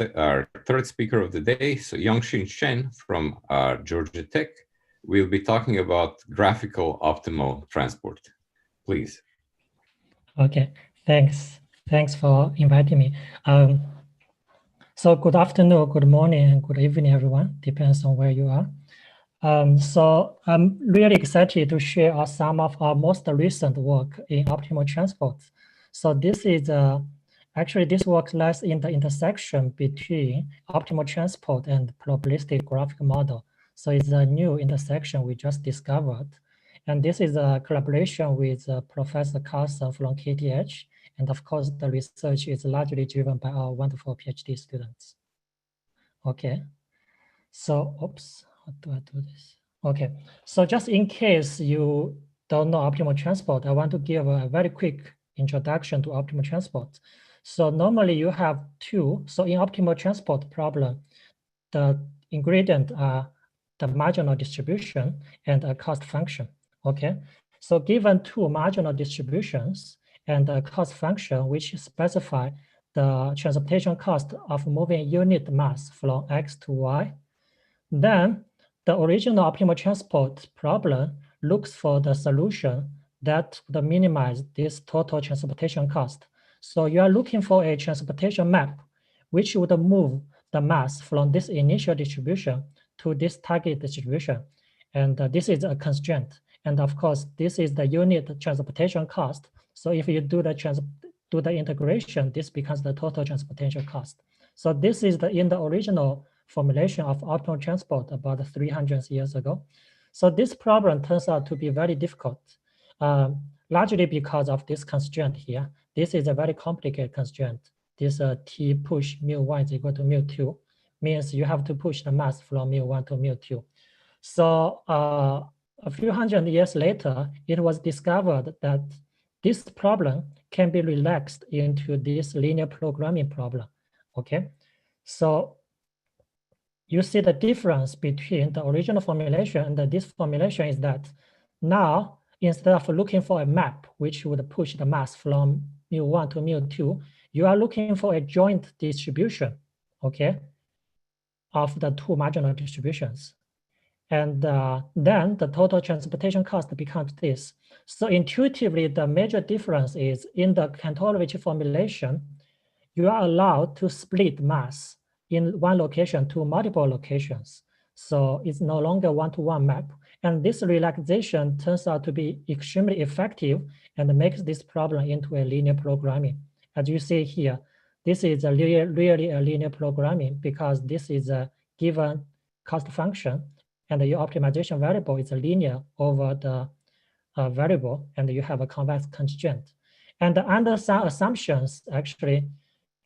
our third speaker of the day, so Junction Chen from Georgia Tech, will be talking about graphical optimal transport. Please. Okay, thanks. Thanks for inviting me. So good afternoon, good morning, and good evening, everyone. Depends on where you are. So I'm really excited to share some of our most recent work in optimal transport. So this is actually this work lies in the intersection between optimal transport and probabilistic graphical model. So it's a new intersection we just discovered. And this is a collaboration with Professor Carlson from KTH. And of course, the research is largely driven by our wonderful PhD students. Okay, so, oops, how do I do this? Okay, so just in case you don't know optimal transport, I want to give a very quick introduction to optimal transport. So normally you have two. So in optimal transport problem, the ingredient are the marginal distribution and a cost function. Okay, so given two marginal distributions and a cost function which specify the transportation cost of moving unit mass from X to Y, then the original optimal transport problem looks for the solution that would minimize this total transportation cost. So you are looking for a transportation map which would move the mass from this initial distribution to this target distribution. And this is a constraint. And of course, this is the unit transportation cost. So if you do the integration, this becomes the total transportation cost. So this is in the original formulation of optimal transport about 300 years ago. So this problem turns out to be very difficult, largely because of this constraint here. This is a very complicated constraint. This T push mu1 is equal to mu2 means you have to push the mass from mu1 to mu2. So a few hundred years later, it was discovered that this problem can be relaxed into this linear programming problem. Okay, so you see the difference between the original formulation and this formulation is that now, instead of looking for a map which would push the mass from mu1 to mu2, you are looking for a joint distribution, okay, of the two marginal distributions. And then the total transportation cost becomes this. So intuitively, the major difference is in the Kantorovich formulation, you are allowed to split mass in one location to multiple locations. So it's no longer one-to-one map. And this relaxation turns out to be extremely effective and makes this problem into a linear programming. As you see here, this is really a linear programming because this is a given cost function and your optimization variable is linear over the variable and you have a convex constraint. And under some assumptions, actually,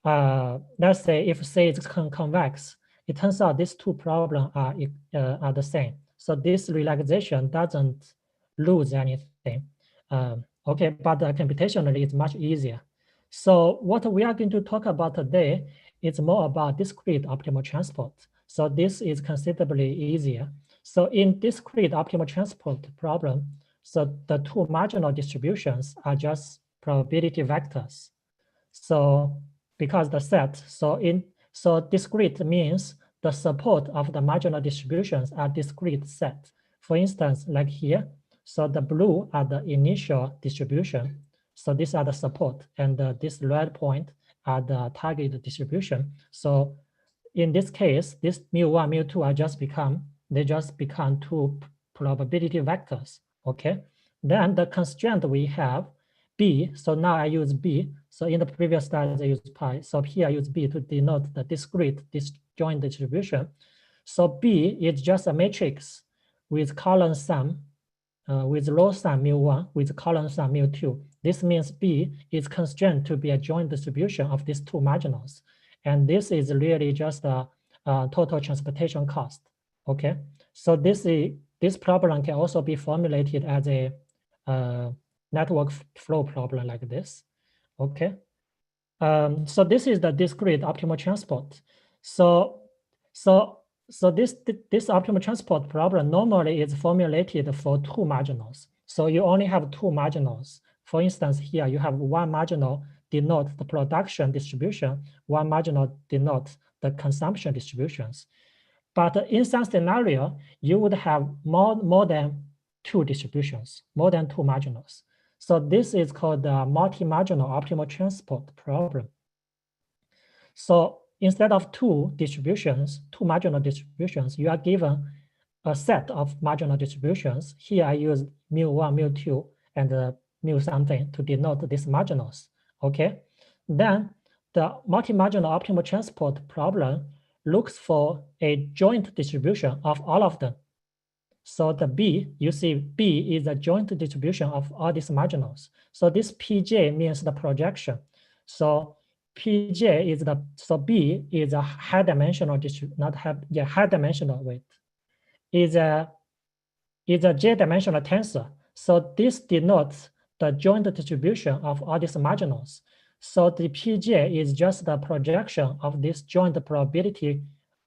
let's say if say it's convex, it turns out these two problems are the same. So this relaxation doesn't lose anything. Okay, but computationally it's much easier. So what we are going to talk about today is more about discrete optimal transport. So this is considerably easier. So in discrete optimal transport problem, so the two marginal distributions are just probability vectors. So because the set, so discrete means the support of the marginal distributions are discrete set. For instance, like here, so the blue are the initial distribution. So these are the support, and this red point are the target distribution. So in this case, this mu1, mu2 are just become two probability vectors. Okay. Then the constraint we have B. So now I use B. So in the previous slides I used pi. So here I use B to denote the discrete disjoint distribution. So B is just a matrix with column sum, with row sum mu1, with column sum mu2. This means B is constrained to be a joint distribution of these two marginals. And this is really just a total transportation cost. Okay, so this problem can also be formulated as a network flow problem like this. Okay, so this is the discrete optimal transport. So this optimal transport problem normally is formulated for two marginals. So you only have two marginals. For instance, here you have one marginal denote the production distribution, one marginal denote the consumption distributions. But in some scenario, you would have more than 2 distributions, more than 2 marginals. So this is called the multi-marginal optimal transport problem. So instead of 2 distributions, 2 marginal distributions, you are given a set of marginal distributions. Here I use mu1, mu2, and mu something to denote these marginals, okay? Then the multi-marginal optimal transport problem looks for a joint distribution of all of them. So the B, you see B is a joint distribution of all these marginals. So this Pj means the projection. So Pj is so B is a high dimensional distribution, not high dimensional weight, is a j dimensional tensor. So this denotes the joint distribution of all these marginals. So the Pj is just the projection of this joint probability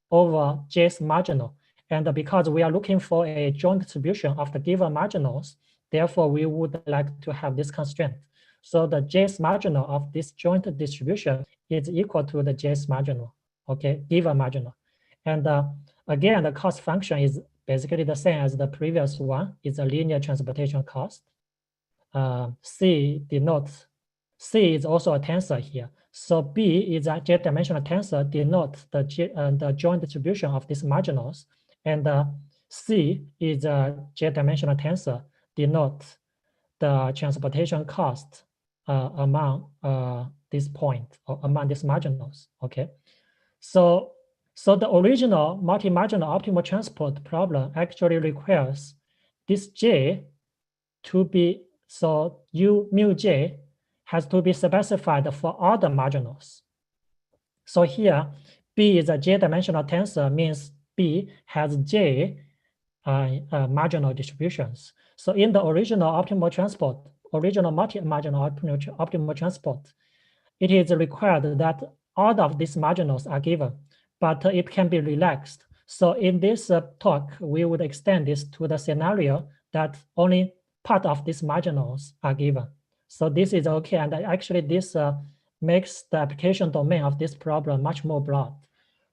over j's marginal. And because we are looking for a joint distribution of the given marginals, therefore we would like to have this constraint. So the j's marginal of this joint distribution is equal to the j's marginal, okay, given marginal. And again, the cost function is basically the same as the previous one. It's a linear transportation cost. C is also a tensor here. So B is a j-dimensional tensor, denotes the joint distribution of these marginals. And C is a j-dimensional tensor, denotes the transportation cost among this point or among these marginals, okay? So the original multi-marginal optimal transport problem actually requires this J to be, so U mu J has to be specified for all the marginals. So here, B is a j-dimensional tensor, means B has J marginal distributions. So in the original optimal transport, original multi-marginal optimal transport, it is required that all of these marginals are given, but it can be relaxed. So in this talk, we would extend this to the scenario that only part of these marginals are given. So this is okay, and actually this makes the application domain of this problem much more broad.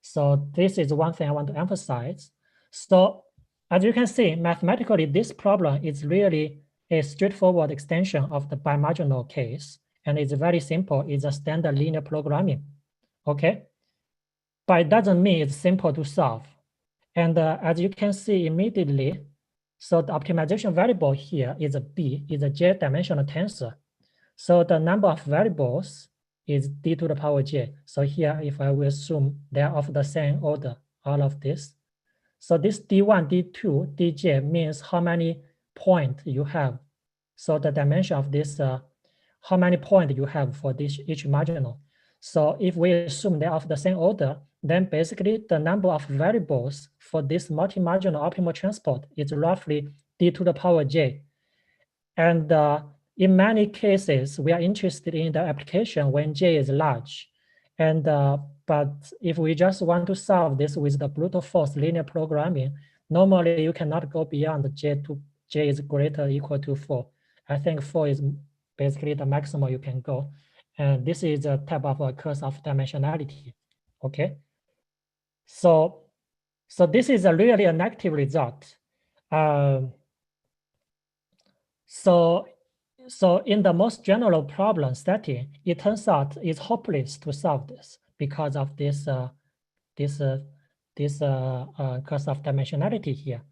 So this is one thing I want to emphasize. So as you can see, mathematically, this problem is really a straightforward extension of the bimarginal case, and it's very simple. It's a standard linear programming, okay? But it doesn't mean it's simple to solve. And as you can see immediately, so the optimization variable here is a B, is a j-dimensional tensor. So the number of variables is d to the power j. So here, if I will assume they're of the same order, all of this. So this d1, d2, dj means how many points you have. So the dimension of this, how many points you have for this each marginal. So if we assume they're of the same order, then basically the number of variables for this multi-marginal optimal transport is roughly d to the power j. And in many cases, we are interested in the application when j is large. And but if we just want to solve this with the brute force linear programming, normally you cannot go beyond j is greater or equal to 4. I think 4 is basically the maximum you can go. And this is a type of a curse of dimensionality, okay? So this is a really a negative result. So in the most general problem setting, it turns out it's hopeless to solve this because of this curse of dimensionality here.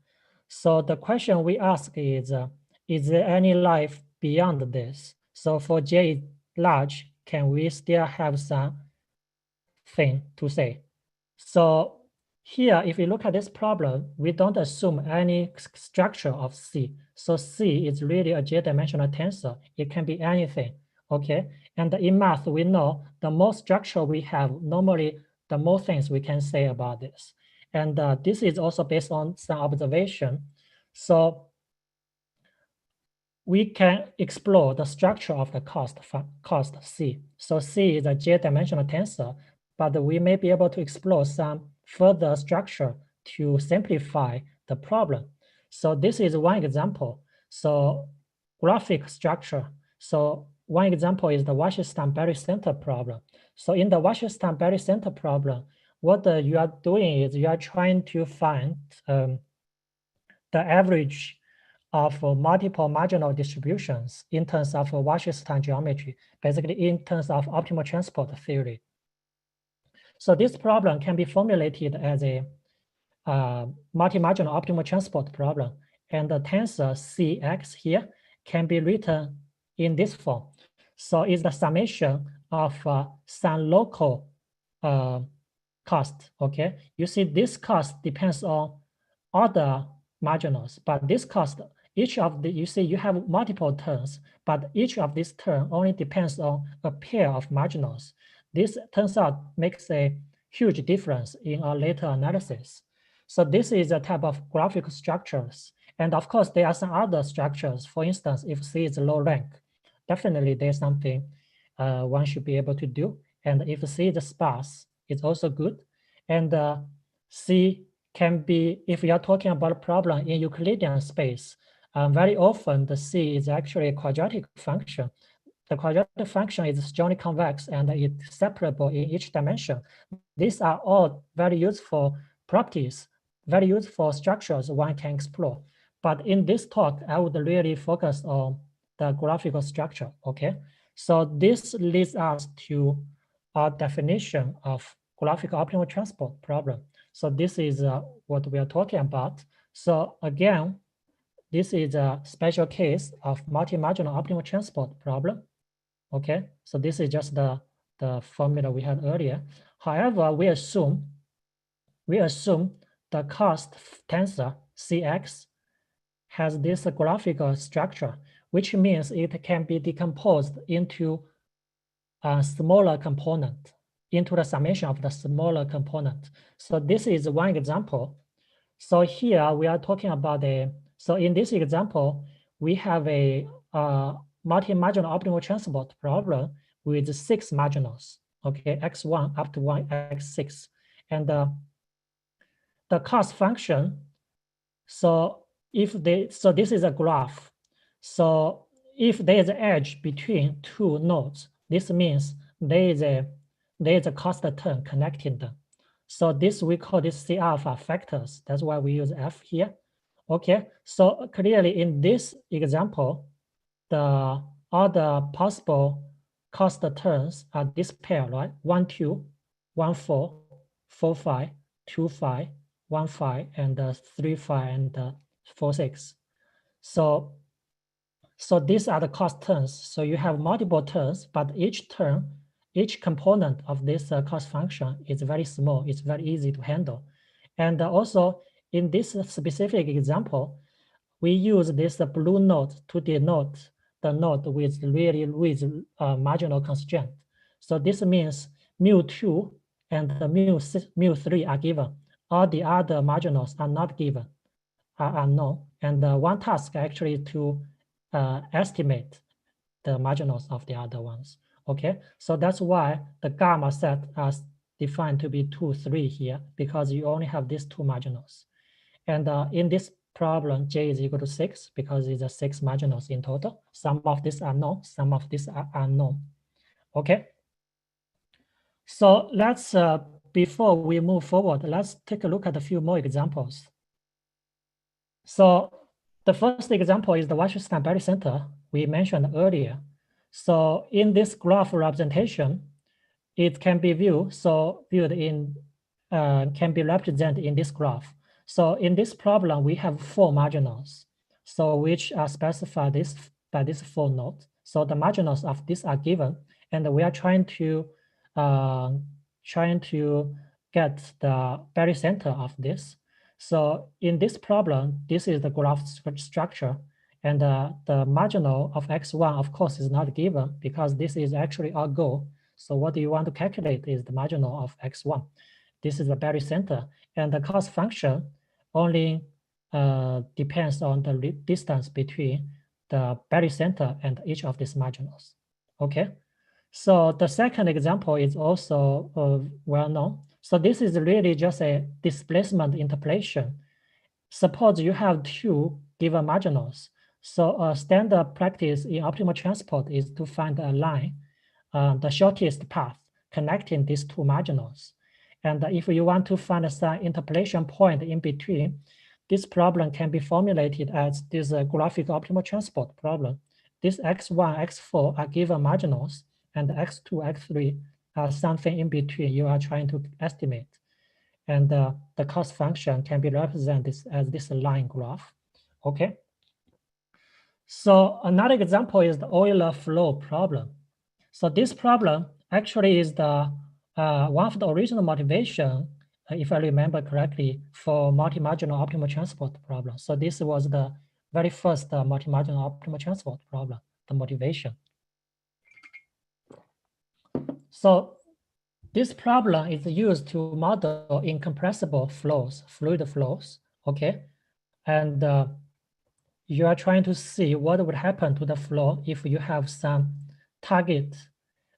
So the question we ask is there any life beyond this? So for j large, can we still have some thing to say? So here, if you look at this problem, we don't assume any structure of C. So C is really a j-dimensional tensor. It can be anything, okay? And in math, we know the more structure we have, normally the more things we can say about this. And this is also based on some observation. So we can explore the structure of the cost C. So C is a j-dimensional tensor, but we may be able to explore some further structure to simplify the problem. So this is one example. So graphic structure. So one example is the Wasserstein barycenter problem. So in the Wasserstein barycenter problem, what you are doing is you are trying to find the average of multiple marginal distributions in terms of Wasserstein geometry, basically in terms of optimal transport theory. So this problem can be formulated as a multi-marginal optimal transport problem, and the tensor Cx here can be written in this form. So it's the summation of some local cost, okay? You see this cost depends on other marginals, but this cost, each of the, you see you have multiple terms, but each of these terms only depends on a pair of marginals. This turns out makes a huge difference in our later analysis. So this is a type of graphical structures. And of course, there are some other structures. For instance, if C is low rank, definitely there's something one should be able to do. And if C is sparse, it's also good. And C can be, if you are talking about a problem in Euclidean space, very often the C is actually a quadratic function. The quadratic function is strongly convex and it's separable in each dimension. These are all very useful properties, very useful structures one can explore. But in this talk, I would really focus on the graphical structure, okay? So this leads us to our definition of graphical optimal transport problem. So this is what we are talking about. So again, this is a special case of multi-marginal optimal transport problem. Okay, so this is just the formula we had earlier. However, we assume the cost tensor Cx has this graphical structure, which means it can be decomposed into a smaller component, into the summation of the smaller component. So this is one example. So here we are talking about so in this example, we have a multi-marginal optimal transport problem with 6 marginals, okay, x1 up to 1x6. And the cost function, so this is a graph. So if there is an edge between 2 nodes, this means there is a cost term connecting them. So this, we call this C alpha factors. That's why we use F here. Okay, so clearly in this example, the other possible cost terms are this pair, right? 1, 2, 1, 4, 4, 5, 2, 5, 1, 5, and 3, 5, and 4, 6. So these are the cost terms. So you have multiple terms, but each term, each component of this cost function is very small. It's very easy to handle. And also in this specific example, we use this blue node to denote the node with marginal constraint. So this means mu2 and the mu3 are given. All the other marginals are not given, are unknown. And one task actually to estimate the marginals of the other ones. Okay, so that's why the gamma set is defined to be 2, 3 here, because you only have these 2 marginals. And in this problem, J is equal to 6 because it's 6 marginals in total. Some of these are known, some of these are unknown. Okay. So let's, before we move forward, let's take a look at a few more examples. So the first example is the Wasserstein barycenter we mentioned earlier. So in this graph representation, it can be viewed can be represented in this graph. So in this problem, we have 4 marginals, so which are specified by this 4 nodes. So the marginals of this are given, and we are trying to get the barycenter of this. So in this problem, this is the graph structure, and the marginal of x1, of course, is not given because this is actually our goal. So what you want to calculate is the marginal of x1. This is the barycenter, and the cost function only depends on the distance between the barycenter and each of these marginals. Okay, so the second example is also well known. So this is really just a displacement interpolation. Suppose you have 2 given marginals. So a standard practice in optimal transport is to find a line, the shortest path connecting these 2 marginals. And if you want to find some interpolation point in between, this problem can be formulated as this graphical optimal transport problem. This x1, x4 are given marginals, and x2, x3 are something in between you are trying to estimate. And the cost function can be represented as this line graph. Okay. So another example is the Euler flow problem. So this problem actually is the one of the original motivation, if I remember correctly, for multi-marginal optimal transport problem. So this was the very first multi-marginal optimal transport problem, the motivation. So this problem is used to model incompressible flows, fluid flows, okay? And you are trying to see what would happen to the flow if you have some target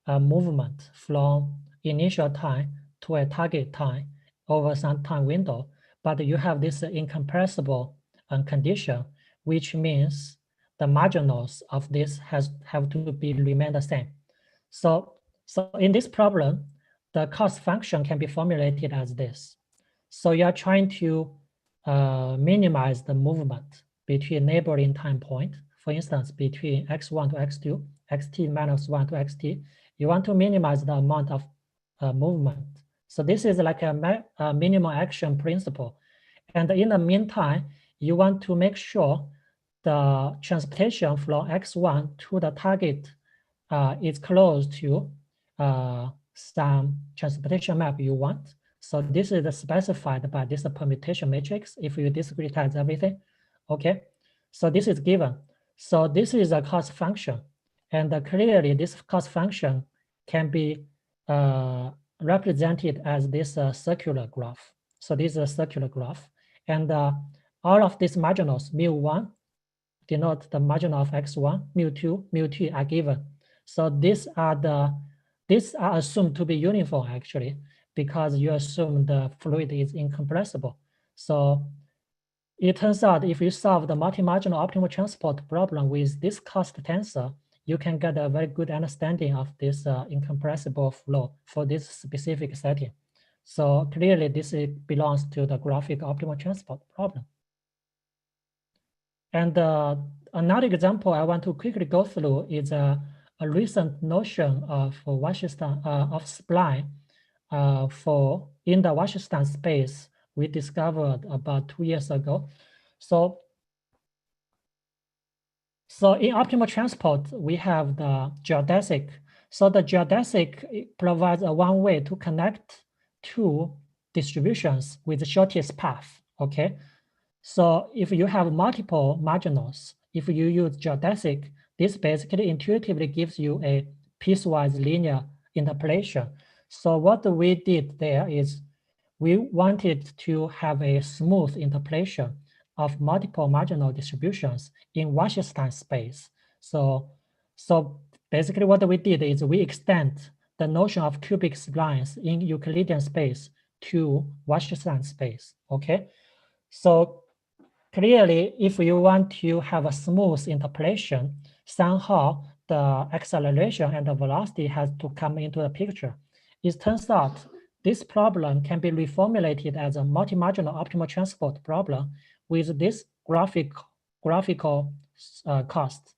movement from initial time to a target time over some time window, but you have this incompressible condition, which means the marginals of this have to be remain the same. So in this problem, the cost function can be formulated as this. So you are trying to minimize the movement between neighboring time point. For instance, between x1 to x2, xt minus 1 to xt, you want to minimize the amount of movement. So this is like a minimum action principle. And in the meantime, you want to make sure the transportation from x1 to the target is close to some transportation map you want. So this is specified by this permutation matrix if you discretize everything. Okay, so this is given. So this is a cost function. And clearly this cost function can be represented as this circular graph. So this is a circular graph. And all of these marginals, mu1, denote the marginal of x1, mu2, mu3 are given. So these are assumed to be uniform actually, because you assume the fluid is incompressible. So it turns out if you solve the multi-marginal optimal transport problem with this cost tensor, you can get a very good understanding of this incompressible flow for this specific setting. So clearly this belongs to the graphical optimal transport problem. And another example I want to quickly go through is a recent notion of Wasserstein of spline in the Wasserstein space we discovered about 2 years ago. So in optimal transport, we have the geodesic. So the geodesic provides a one way to connect two distributions with the shortest path, okay? So if you have multiple marginals, if you use geodesic, this basically intuitively gives you a piecewise linear interpolation. So what we did there is we wanted to have a smooth interpolation of multiple marginal distributions in Wasserstein space. So basically what we did is we extend the notion of cubic splines in Euclidean space to Wasserstein space, okay? So clearly, if you want to have a smooth interpolation, somehow the acceleration and the velocity has to come into the picture. It turns out this problem can be reformulated as a multi-marginal optimal transport problem with this graphical cost.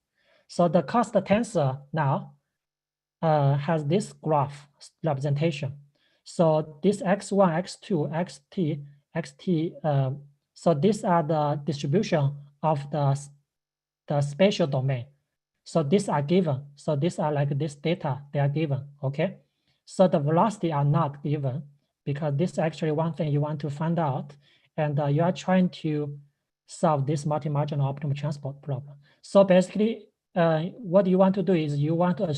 So the cost tensor now has this graph representation. So this x1, x2, xt, so these are the distribution of the spatial domain. So these are given. So these are like this data, they are given, okay? So the velocity are not given because this is actually one thing you want to find out. And you are trying to solve this multi-marginal optimal transport problem. So basically, what you want to do is you want to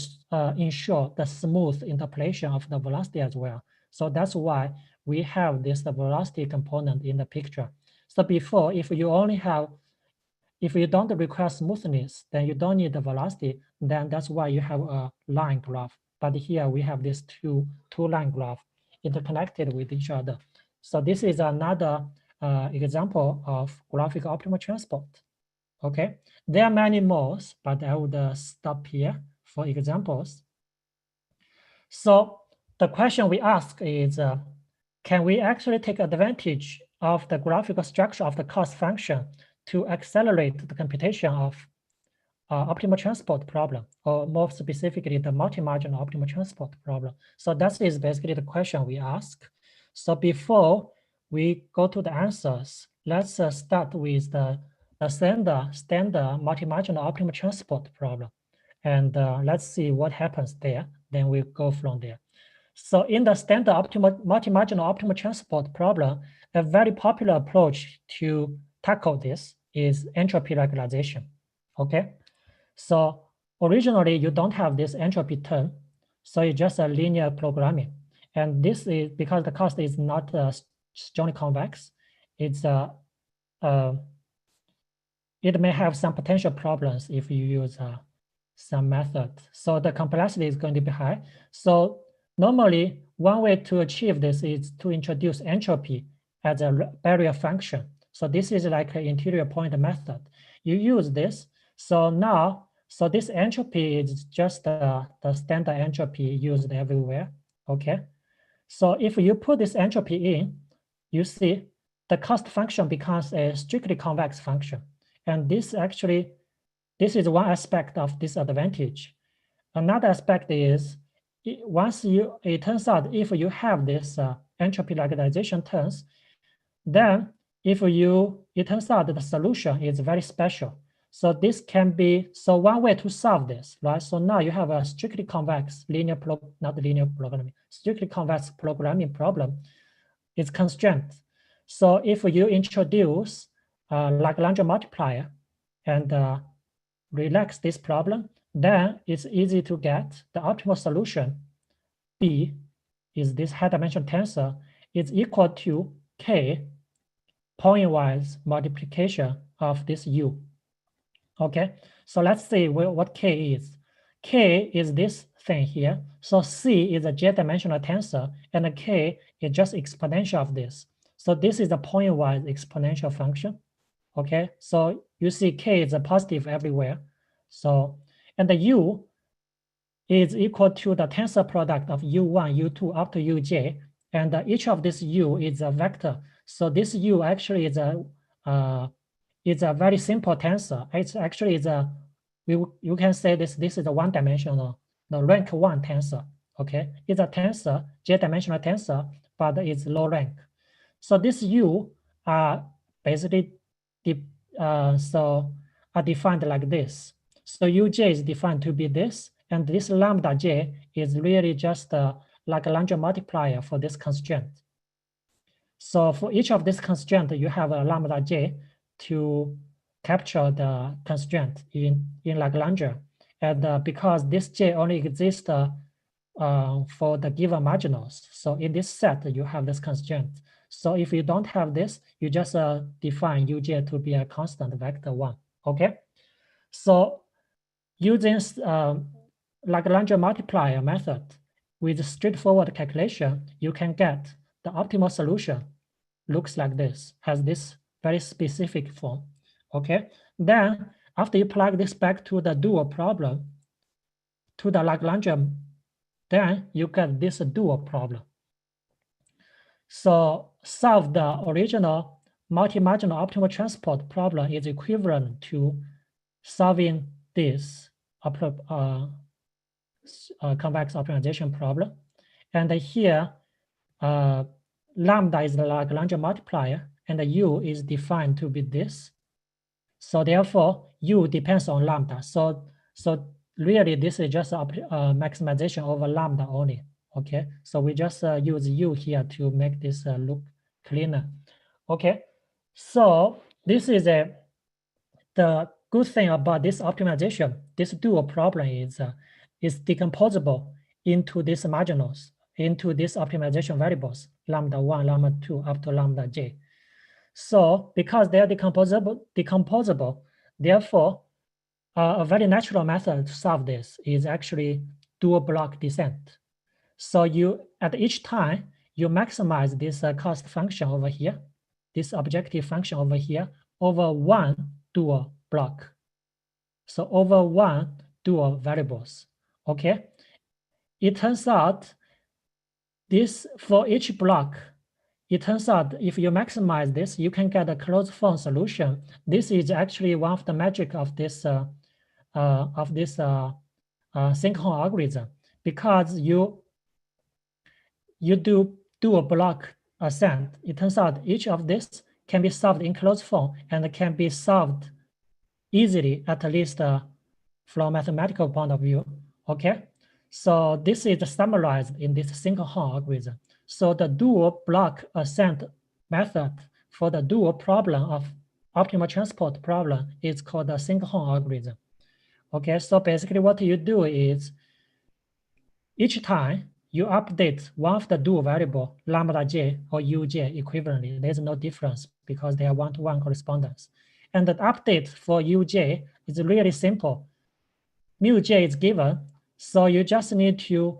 ensure the smooth interpolation of the velocity as well. So that's why we have this velocity component in the picture. So before, if you don't require smoothness, then you don't need the velocity, then that's why you have a line graph. But here we have these two line graph interconnected with each other. So this is another example of graphical optimal transport. Okay, there are many more, but I would stop here for examples. So the question we ask is, can we actually take advantage of the graphical structure of the cost function to accelerate the computation of optimal transport problem, or more specifically, the multi-marginal optimal transport problem? So that is basically the question we ask. So before we go to the answers, let's start with the standard multi-marginal optimal transport problem. And let's see what happens there. Then we'll go from there. So in the standard multi-marginal optimal transport problem, a very popular approach to tackle this is entropy regularization. Okay, so originally you don't have this entropy term, so it's just a linear programming. And this is because the cost is not strongly convex. It's it may have some potential problems if you use some method. So the complexity is going to be high. So normally, one way to achieve this is to introduce entropy as a barrier function. So this is like an interior point method. You use this. So now, so this entropy is just the standard entropy used everywhere. Okay. So if you put this entropy in, you see the cost function becomes a strictly convex function. And this actually, this is one aspect of this advantage. Another aspect is it turns out if you have this entropy regularization terms, then it turns out that the solution is very special. So this can be, so one way to solve this, right? So now you have a strictly convex strictly convex programming problem. It's constraint. So if you introduce Lagrange multiplier and relax this problem, then it's easy to get the optimal solution. B is this high dimension tensor is equal to K point-wise multiplication of this U. Okay, so let's see what K is. K is this thing here. So C is a j-dimensional tensor, and K is just exponential of this. So this is a point-wise exponential function. Okay, so you see K is a positive everywhere. So, and the U is equal to the tensor product of U1, U2 up to Uj, and each of this U is a vector. So this U actually is a very simple tensor. It's actually you can say this is a one-dimensional, the rank 1 tensor. Okay, it's a tensor, j-dimensional tensor, but it's low rank. So this U are basically are defined like this. So Uj is defined to be this, and this lambda j is really just like a Lagrange multiplier for this constraint. So for each of this constraint, you have a lambda j to capture the constraint in Lagrange. And because this j only exists for the given marginals, so in this set, you have this constraint. So if you don't have this, you just define Uj to be a constant vector 1, okay? So using Lagrange multiplier method with straightforward calculation, you can get the optimal solution. Looks like this, has this very specific form, okay? Then after you plug this back to the dual problem, to the Lagrange, then you get this dual problem. So solve the original multi-marginal optimal transport problem is equivalent to solving this convex optimization problem. And here, lambda is the Lagrange multiplier, and the U is defined to be this. So therefore, U depends on lambda. So really, this is just a maximization over lambda only. Okay, so we just use U here to make this look cleaner. Okay, so this is the good thing about this optimization. This dual problem is decomposable into these marginals, into these optimization variables, lambda 1, lambda 2, up to lambda j. So because they are decomposable, therefore, a very natural method to solve this is actually dual block descent. So you, at each time, you maximize this cost function over here, this objective function over here, over one dual block. So over one dual variables, okay? It turns out this, for each block, it turns out if you maximize this, you can get a closed form solution. This is actually one of the magic of this Sinkhorn algorithm, because you do a block ascent. It turns out each of this can be solved in closed form and can be solved easily, at least from a mathematical point of view. Okay, so this is summarized in this Sinkhorn algorithm. So the dual block ascent method for the dual problem of optimal transport problem is called the Sinkhorn algorithm. Okay, so basically what you do is each time you update one of the dual variable, lambda j or uj equivalently, there's no difference because they are one-to-one correspondence. And the update for uj is really simple. Mu j is given, so you just need to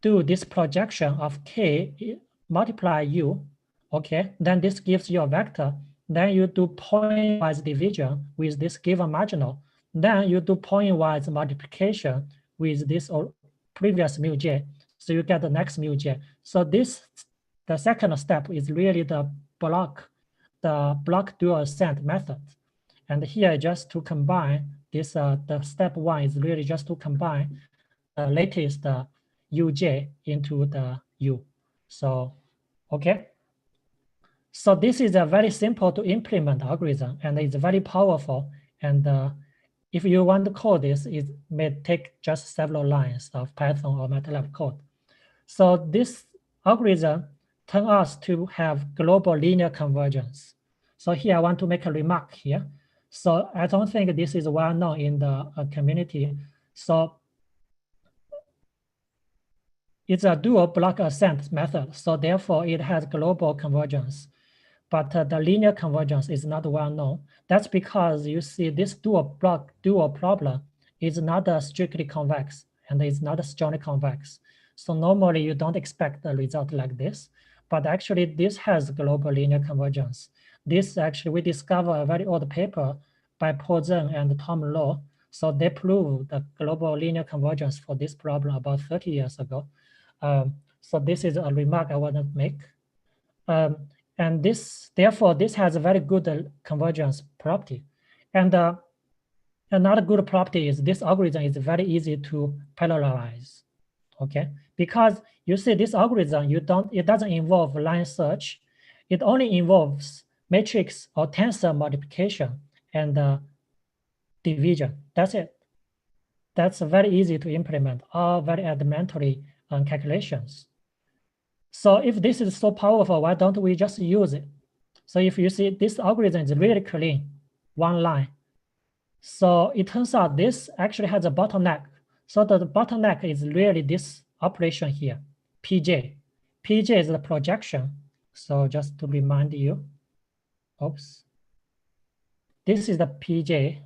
do this projection of k multiply u, okay? Then this gives you a vector. Then you do pointwise division with this given marginal. Then you do pointwise multiplication with this or previous mu j. So you get the next mu j. So this, the second step is really the block dual ascent method. And here just to combine this, the step one is really just to combine the latest uj into the u. So, okay. So this is a very simple to implement algorithm, and it's very powerful. And if you want to code this, it may take just several lines of Python or MATLAB code. So this algorithm turns out to have global linear convergence. So here I want to make a remark here. So I don't think this is well known in the community. So it's a dual block ascent method. So therefore it has global convergence, but the linear convergence is not well known. That's because you see this dual problem is not strictly convex and it's not strongly convex. So normally you don't expect a result like this, but actually this has global linear convergence. This actually, we discovered a very old paper by Paul Zheng and Tom Low. So they proved the global linear convergence for this problem about 30 years ago. So this is a remark I want to make. And this, therefore, this has a very good convergence property. And another good property is this algorithm is very easy to parallelize. Okay, because you see this algorithm, it doesn't involve line search. It only involves matrix or tensor multiplication and division. That's it. That's very easy to implement, all very elementary calculations. So if this is so powerful, why don't we just use it? So if you see this algorithm is really clean, one line. So it turns out this actually has a bottleneck. So the bottleneck is really this operation here, Pj. Pj is the projection. So just to remind you, oops. This is the Pj,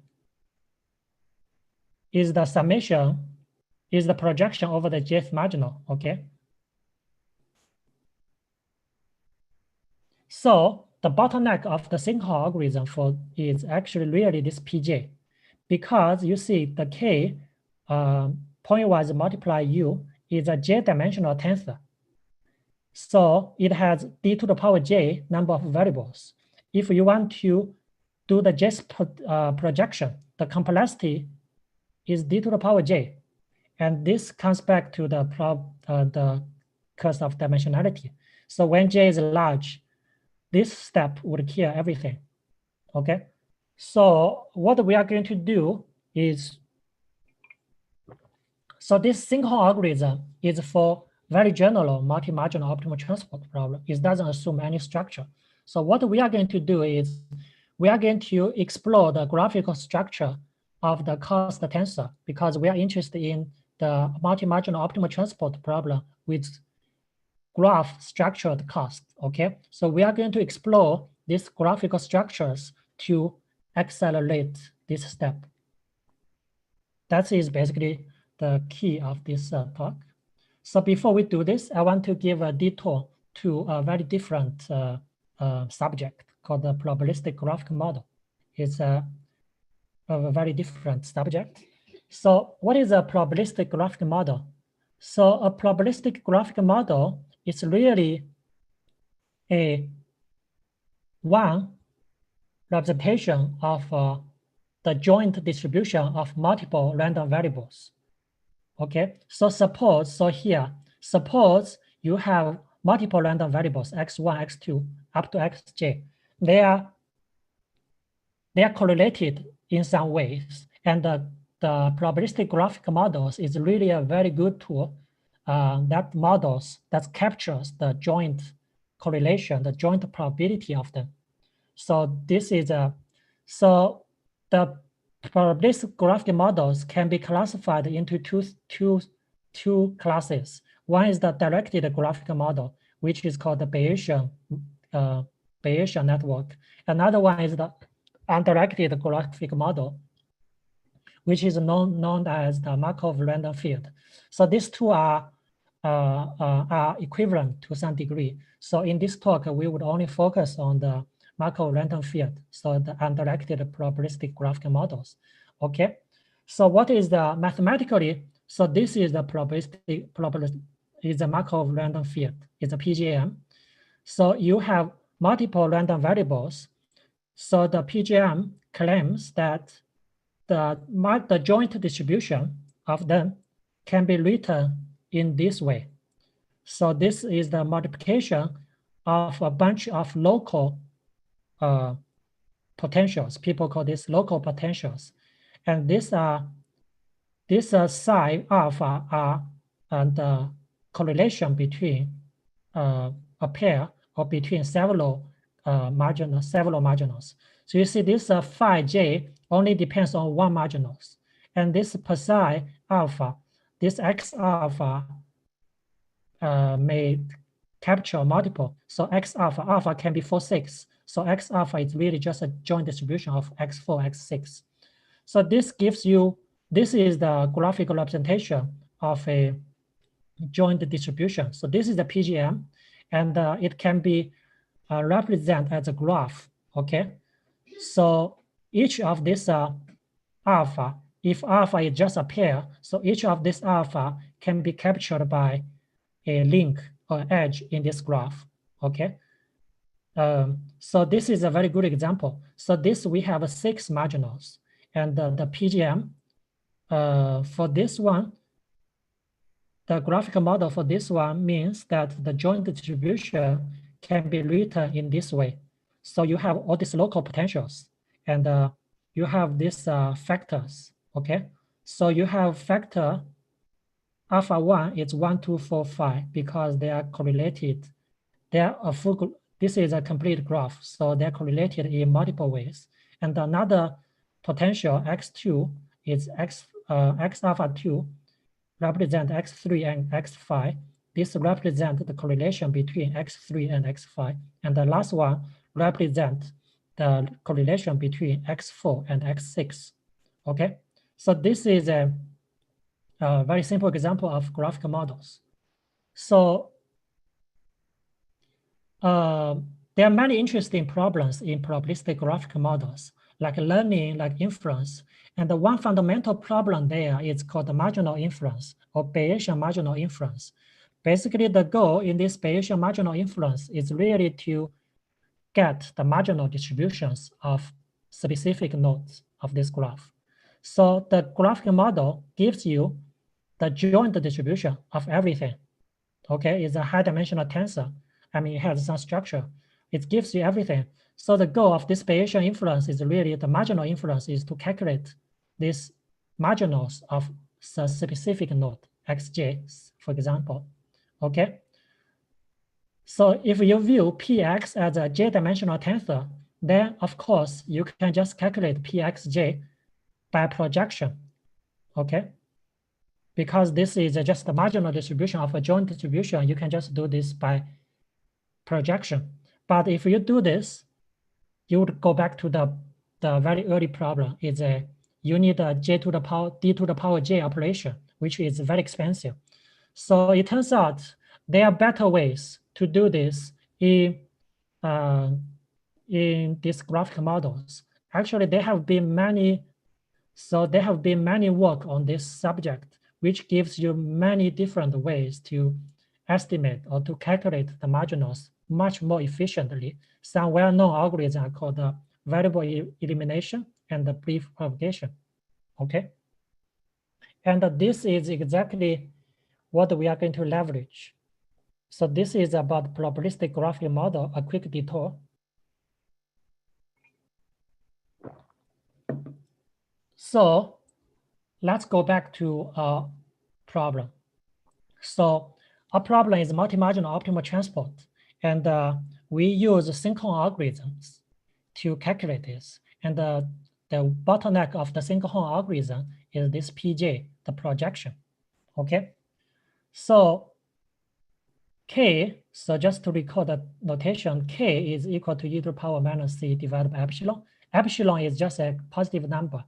is the summation, is the projection over the jth marginal, okay? So the bottleneck of the Sinkhorn algorithm is actually really this Pj, because you see the k pointwise multiply u is a j-dimensional tensor. So it has d to the power j number of variables. If you want to do the j projection, the complexity is d to the power j. And this comes back to the curse of dimensionality. So when j is large, this step would kill everything, okay? So what we are going to do is, so this Sinkhorn algorithm is for very general multi-marginal optimal transport problem. It doesn't assume any structure. So what we are going to do is, we are going to explore the graphical structure of the cost tensor, because we are interested in the multi-marginal optimal transport problem with graph structured cost, okay? So we are going to explore these graphical structures to accelerate this step. That is basically the key of this talk. So before we do this, I want to give a detour to a very different subject called the probabilistic graphical model. It's a very different subject. So what is a probabilistic graphical model? So a probabilistic graphical model is really a one representation of the joint distribution of multiple random variables. Okay, so suppose you have multiple random variables, x1, x2, up to xj. They are correlated in some ways, and the probabilistic graphical models is really a very good tool that captures the joint correlation, the joint probability of them. So this is so the probabilistic graphical models can be classified into two classes. One is the directed graphical model, which is called the Bayesian network. Another one is the undirected graphical model, which is known as the Markov random field. So these two are equivalent to some degree. So in this talk, we would only focus on the Markov random field, so the undirected probabilistic graphical models. Okay, so what is the mathematically? So this is the probabilistic is a Markov random field. It's a PGM. So you have multiple random variables. So the PGM claims that the joint distribution of them can be written in this way. So this is the multiplication of a bunch of local potentials. People call this local potentials. And this psi alpha are the correlation between a pair or between several marginals. So you see this phi j only depends on one marginals. And this psi alpha, this x alpha may capture multiple. So x alpha can be 4, 6. So x alpha is really just a joint distribution of x4, x6. So this gives you, this is the graphical representation of a joint distribution. So this is the PGM, and it can be represented as a graph, okay? So each of this alpha, if alpha is just a pair, so each of this alpha can be captured by a link or edge in this graph, okay? So this is a very good example. So this, we have 6 marginals, and the PGM for this one, the graphical model for this one means that the joint distribution can be written in this way. So you have all these local potentials, and you have these factors, okay? So you have factor alpha 1 is 1, 2, 4, 5 because they are correlated. They are a full, this is a complete graph, so they're correlated in multiple ways. And another potential x2 is x alpha 2 represent x3 and x5. This represents the correlation between x3 and x5. And the last one represents the correlation between x4 and x6. Okay, so this is a very simple example of graphical models. So there are many interesting problems in probabilistic graphical models, like learning, like inference. And the one fundamental problem there is called the marginal inference or Bayesian marginal inference. Basically, the goal in this Bayesian marginal inference is really to get the marginal distributions of specific nodes of this graph. So the graphical model gives you the joint distribution of everything. Okay, it's a high-dimensional tensor. I mean, it has some structure. It gives you everything. So the goal of this Bayesian inference is really the marginal inference is to calculate these marginals of a specific node, xj, for example. Okay. So if you view px as a j-dimensional tensor, then of course you can just calculate pxj by projection. Okay. Because this is just the marginal distribution of a joint distribution, you can just do this by projection. But if you do this, you would go back to the very early problem. It's you need a d to the power j operation, which is very expensive. So it turns out there are better ways to do this in these graphical models. Actually, there have been many. So there have been many work on this subject, which gives you many different ways to estimate or to calculate the marginals much more efficiently. Some well-known algorithms are called variable elimination and the brief propagation. Okay. And this is exactly what we are going to leverage. So this is about probabilistic graphical model, a quick detour. So let's go back to our problem. So our problem is multi-marginal optimal transport. And we use Sinkhorn algorithms to calculate this. And the bottleneck of the Sinkhorn algorithm is this PJ, the projection. Okay. So K, so just to recall the notation, K is equal to e to the power minus C divided by epsilon. Epsilon is just a positive number.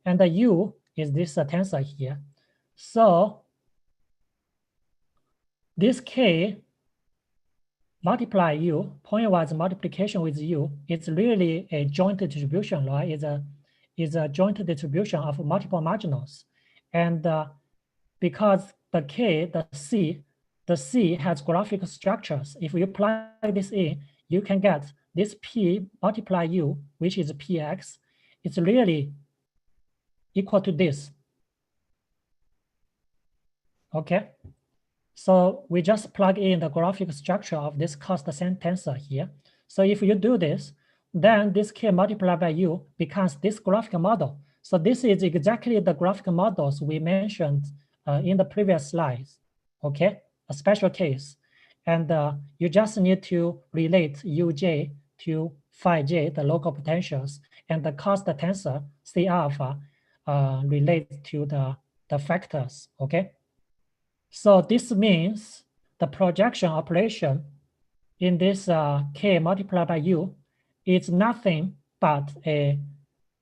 And the U is this tensor here. So this K multiply U, pointwise multiplication with U, it's really a joint distribution, right? It's a joint distribution of multiple marginals. And because the K, the C has graphical structures. If you plug this in, you can get this P multiply U, which is Px. It's really equal to this. Okay. So we just plug in the graphical structure of this cost ascent tensor here. So if you do this, then this K multiplied by U becomes this graphical model. So this is exactly the graphical models we mentioned in the previous slides. Okay, a special case. And you just need to relate Uj to phi j, the local potentials, and the cost tensor C alpha relates to the factors. Okay. So this means the projection operation in this K multiplied by U is nothing but a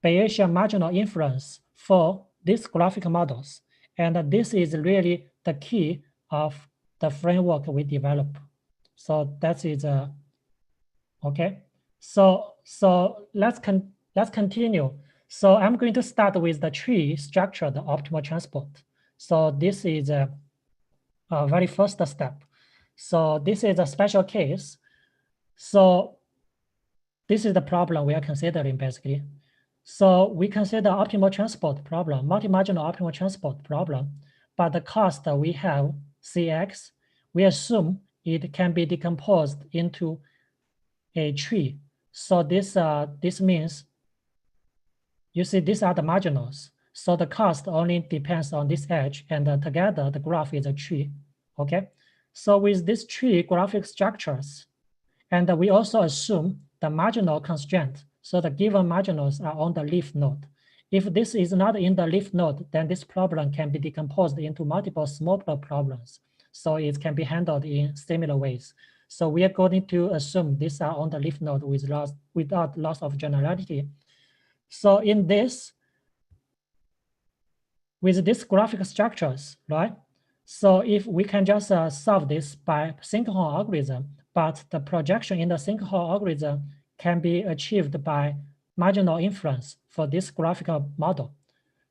Bayesian marginal inference for these graphical models. And this is really the key of the framework we develop. So that is okay. So let's continue. So I'm going to start with the tree structure, the optimal transport. So this is a very first step. So this is a special case. So this is the problem we are considering basically. So we consider optimal transport problem, multi-marginal optimal transport problem, but the cost that we have Cx, we assume it can be decomposed into a tree. So this means, you see, these are the marginals. So the cost only depends on this edge, and together the graph is a tree. Okay. So with this tree graphic structures, and we also assume the marginal constraint. So the given marginals are on the leaf node. If this is not in the leaf node, then this problem can be decomposed into multiple smaller problems. So it can be handled in similar ways. So we are going to assume these are on the leaf node without loss of generality. So in this, with these graphic structures, right? So if we can just solve this by Sinkhorn algorithm, but the projection in the Sinkhorn algorithm can be achieved by marginal inference for this graphical model.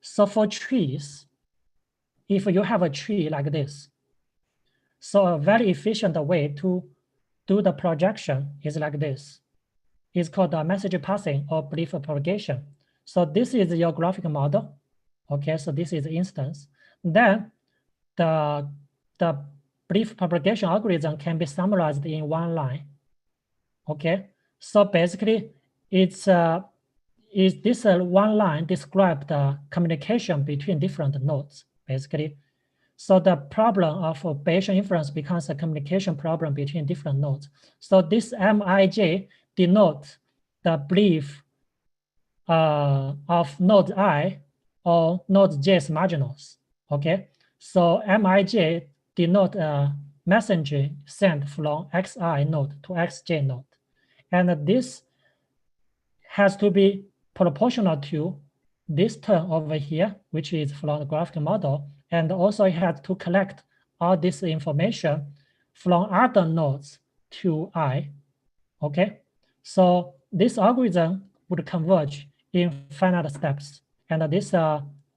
So for trees, if you have a tree like this, so a very efficient way to do the projection is like this. It's called message passing or brief propagation. So this is your graphical model. Okay, so this is the instance. Then the brief propagation algorithm can be summarized in one line. Okay, so basically it's this one line describe the communication between different nodes, basically. So the problem of Bayesian inference becomes a communication problem between different nodes. So this Mij denotes the brief of node I or node J's marginals. Okay, so Mij denote a message sent from Xi node to Xj node. And this has to be proportional to this term over here, which is from the graphical model. And also it has to collect all this information from other nodes to I. Okay, so this algorithm would converge in finite steps. And this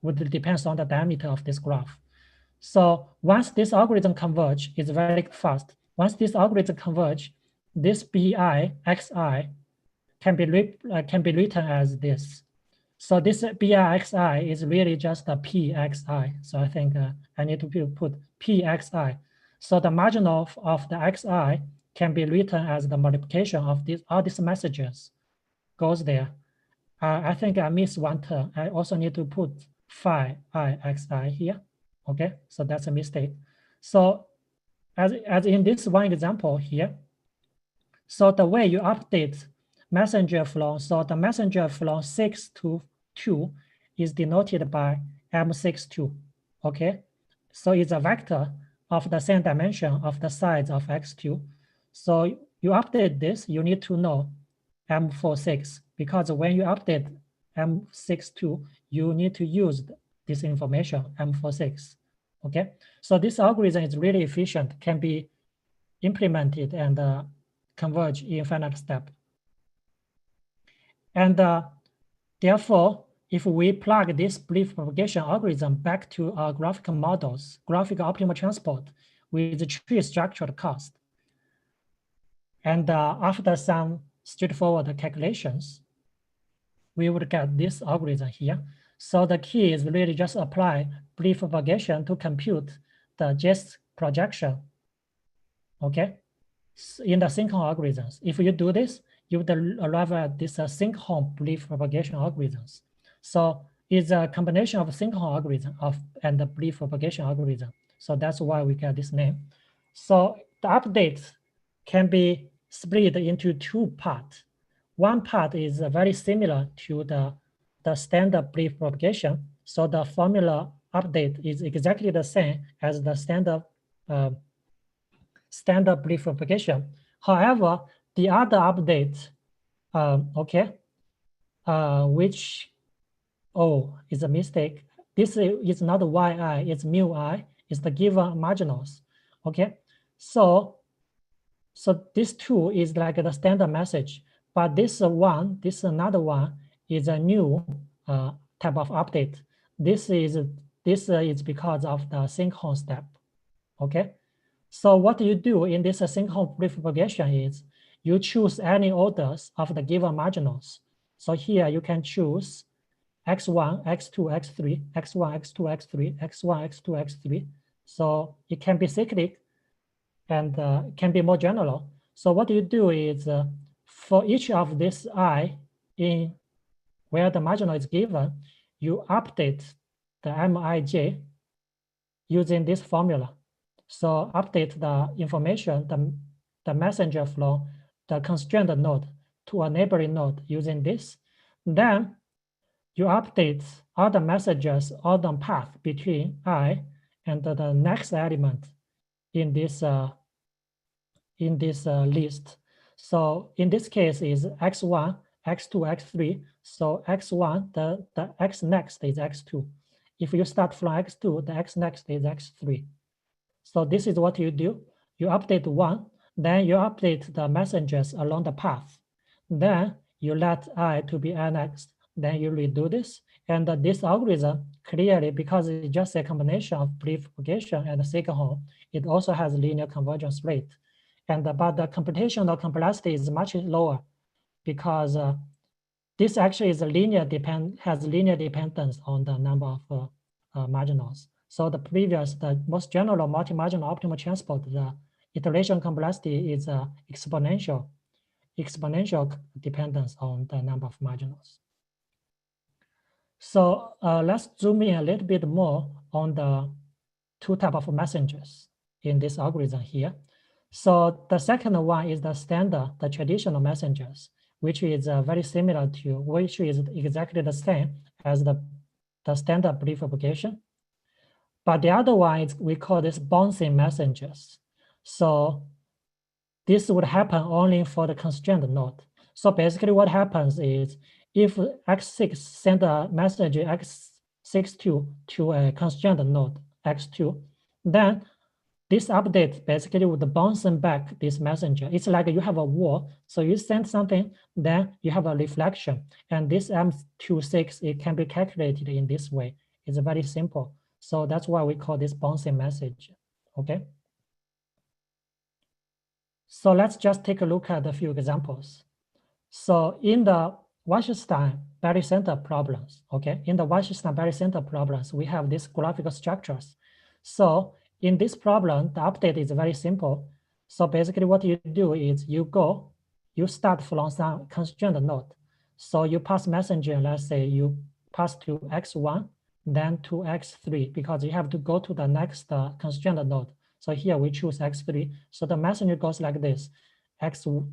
would depend on the diameter of this graph. So once this algorithm converge, it's very fast. Once this algorithm converge, this bi xi can be written as this. So this bi xi is really just a pxi. So I think I need to put pxi. So the marginal of the xi can be written as the multiplication of all these messages goes there. I think I missed one term. I also need to put phi ixi here. Okay, so that's a mistake. So as in this one example here, so the way you update messenger flow, so the messenger flow 6 to 2 is denoted by M62, okay? So it's a vector of the same dimension of the size of x2. So you update this, you need to know M46, because when you update M62, you need to use this information, M46, okay? So this algorithm is really efficient, can be implemented and converge in finite step. And therefore, if we plug this brief propagation algorithm back to our graphical models, graphical optimal transport with tree structured cost, and after some straightforward calculations, we would get this algorithm here. So the key is really just apply brief propagation to compute the just projection, okay? In the Sinkhorn algorithms. If you do this, you would arrive at this Sinkhorn brief propagation algorithms. So it's a combination of Sinkhorn algorithm and the brief propagation algorithm. So that's why we get this name. So the updates can be split into two parts. One part is very similar to the standard brief propagation. So the formula update is exactly the same as the standard brief propagation. However, the other update, which, is a mistake. This is not yi, it's mu I, it's the given marginals, okay? So this two is like the standard message, but this another one is a new type of update. This is because of the Sinkhorn step, okay? So what you do in this Sinkhorn brief propagation is you choose any orders of the given marginals. So here you can choose x1, x2, x3, x1, x2, x3, x1, x2, x3. So it can be cyclic and can be more general. So what you do is for each of this I in where the marginal is given, you update the Mij using this formula. So update the information, the messenger flow, the constraint node to a neighboring node using this. Then you update all the messages on the path between I and the next element in this list. So in this case is x1, x2, x3. So x1, the x next is x2. If you start from x2, the x next is x3. So this is what you do. You update one, then you update the messengers along the path. Then you let I to be annexed. Then you redo this. And this algorithm clearly, because it's just a combination of brief propagation and Sinkhorn, it also has linear convergence rate. And but the computational complexity is much lower because this actually is has linear dependence on the number of marginals. So the most general multi-marginal optimal transport, the iteration complexity is exponential dependence on the number of marginals. So let's zoom in a little bit more on the two types of messengers in this algorithm here. So the second one is the standard, the traditional messengers, which is very similar to, which is exactly the same as the standard brief propagation. But the other one is, we call this bouncing messengers. So this would happen only for the constraint node. So basically what happens is, if x6 send a message x62 to a constraint node x2, then this update basically would bounce back this messenger. It's like you have a wall. So you send something, then you have a reflection. And this M26, it can be calculated in this way. It's very simple. So that's why we call this bouncing message, okay? So let's just take a look at a few examples. So in the Wasserstein barycenter problems, okay, in the Wasserstein barycenter problems, we have these graphical structures. So in this problem, the update is very simple. So basically what you do is you start from some constrained node. So you pass messenger, let's say you pass to x1, then to x3, because you have to go to the next constrained node. So here we choose x3. So the messenger goes like this, x2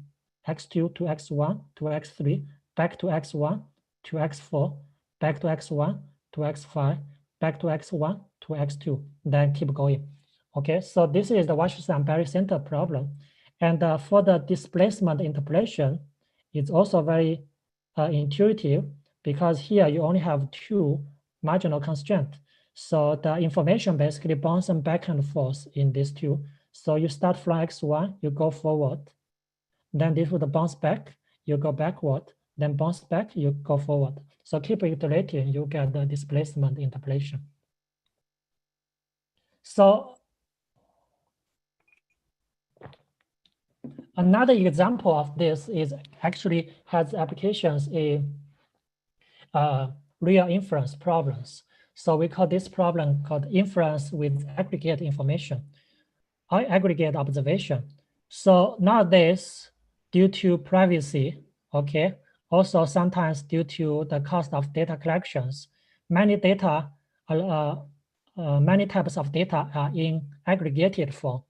to x1 to x3, back to x1 to x4, back to x1 to x5, back to x1 to x2, then keep going. Okay, so this is the Wasserstein barycenter problem. And for the displacement interpolation, it's also very intuitive, because here you only have two marginal constraints. So the information basically bounces back and forth in these two. So you start from x1, you go forward, then this would bounce back, you go backward, then bounce back, you go forward. So keep iterating, you get the displacement interpolation. So another example of this is actually has applications in real inference problems. So we call this problem called inference with aggregate information or aggregate observation. So nowadays, due to privacy, okay, also sometimes due to the cost of data collections, many data, many types of data are in aggregated form.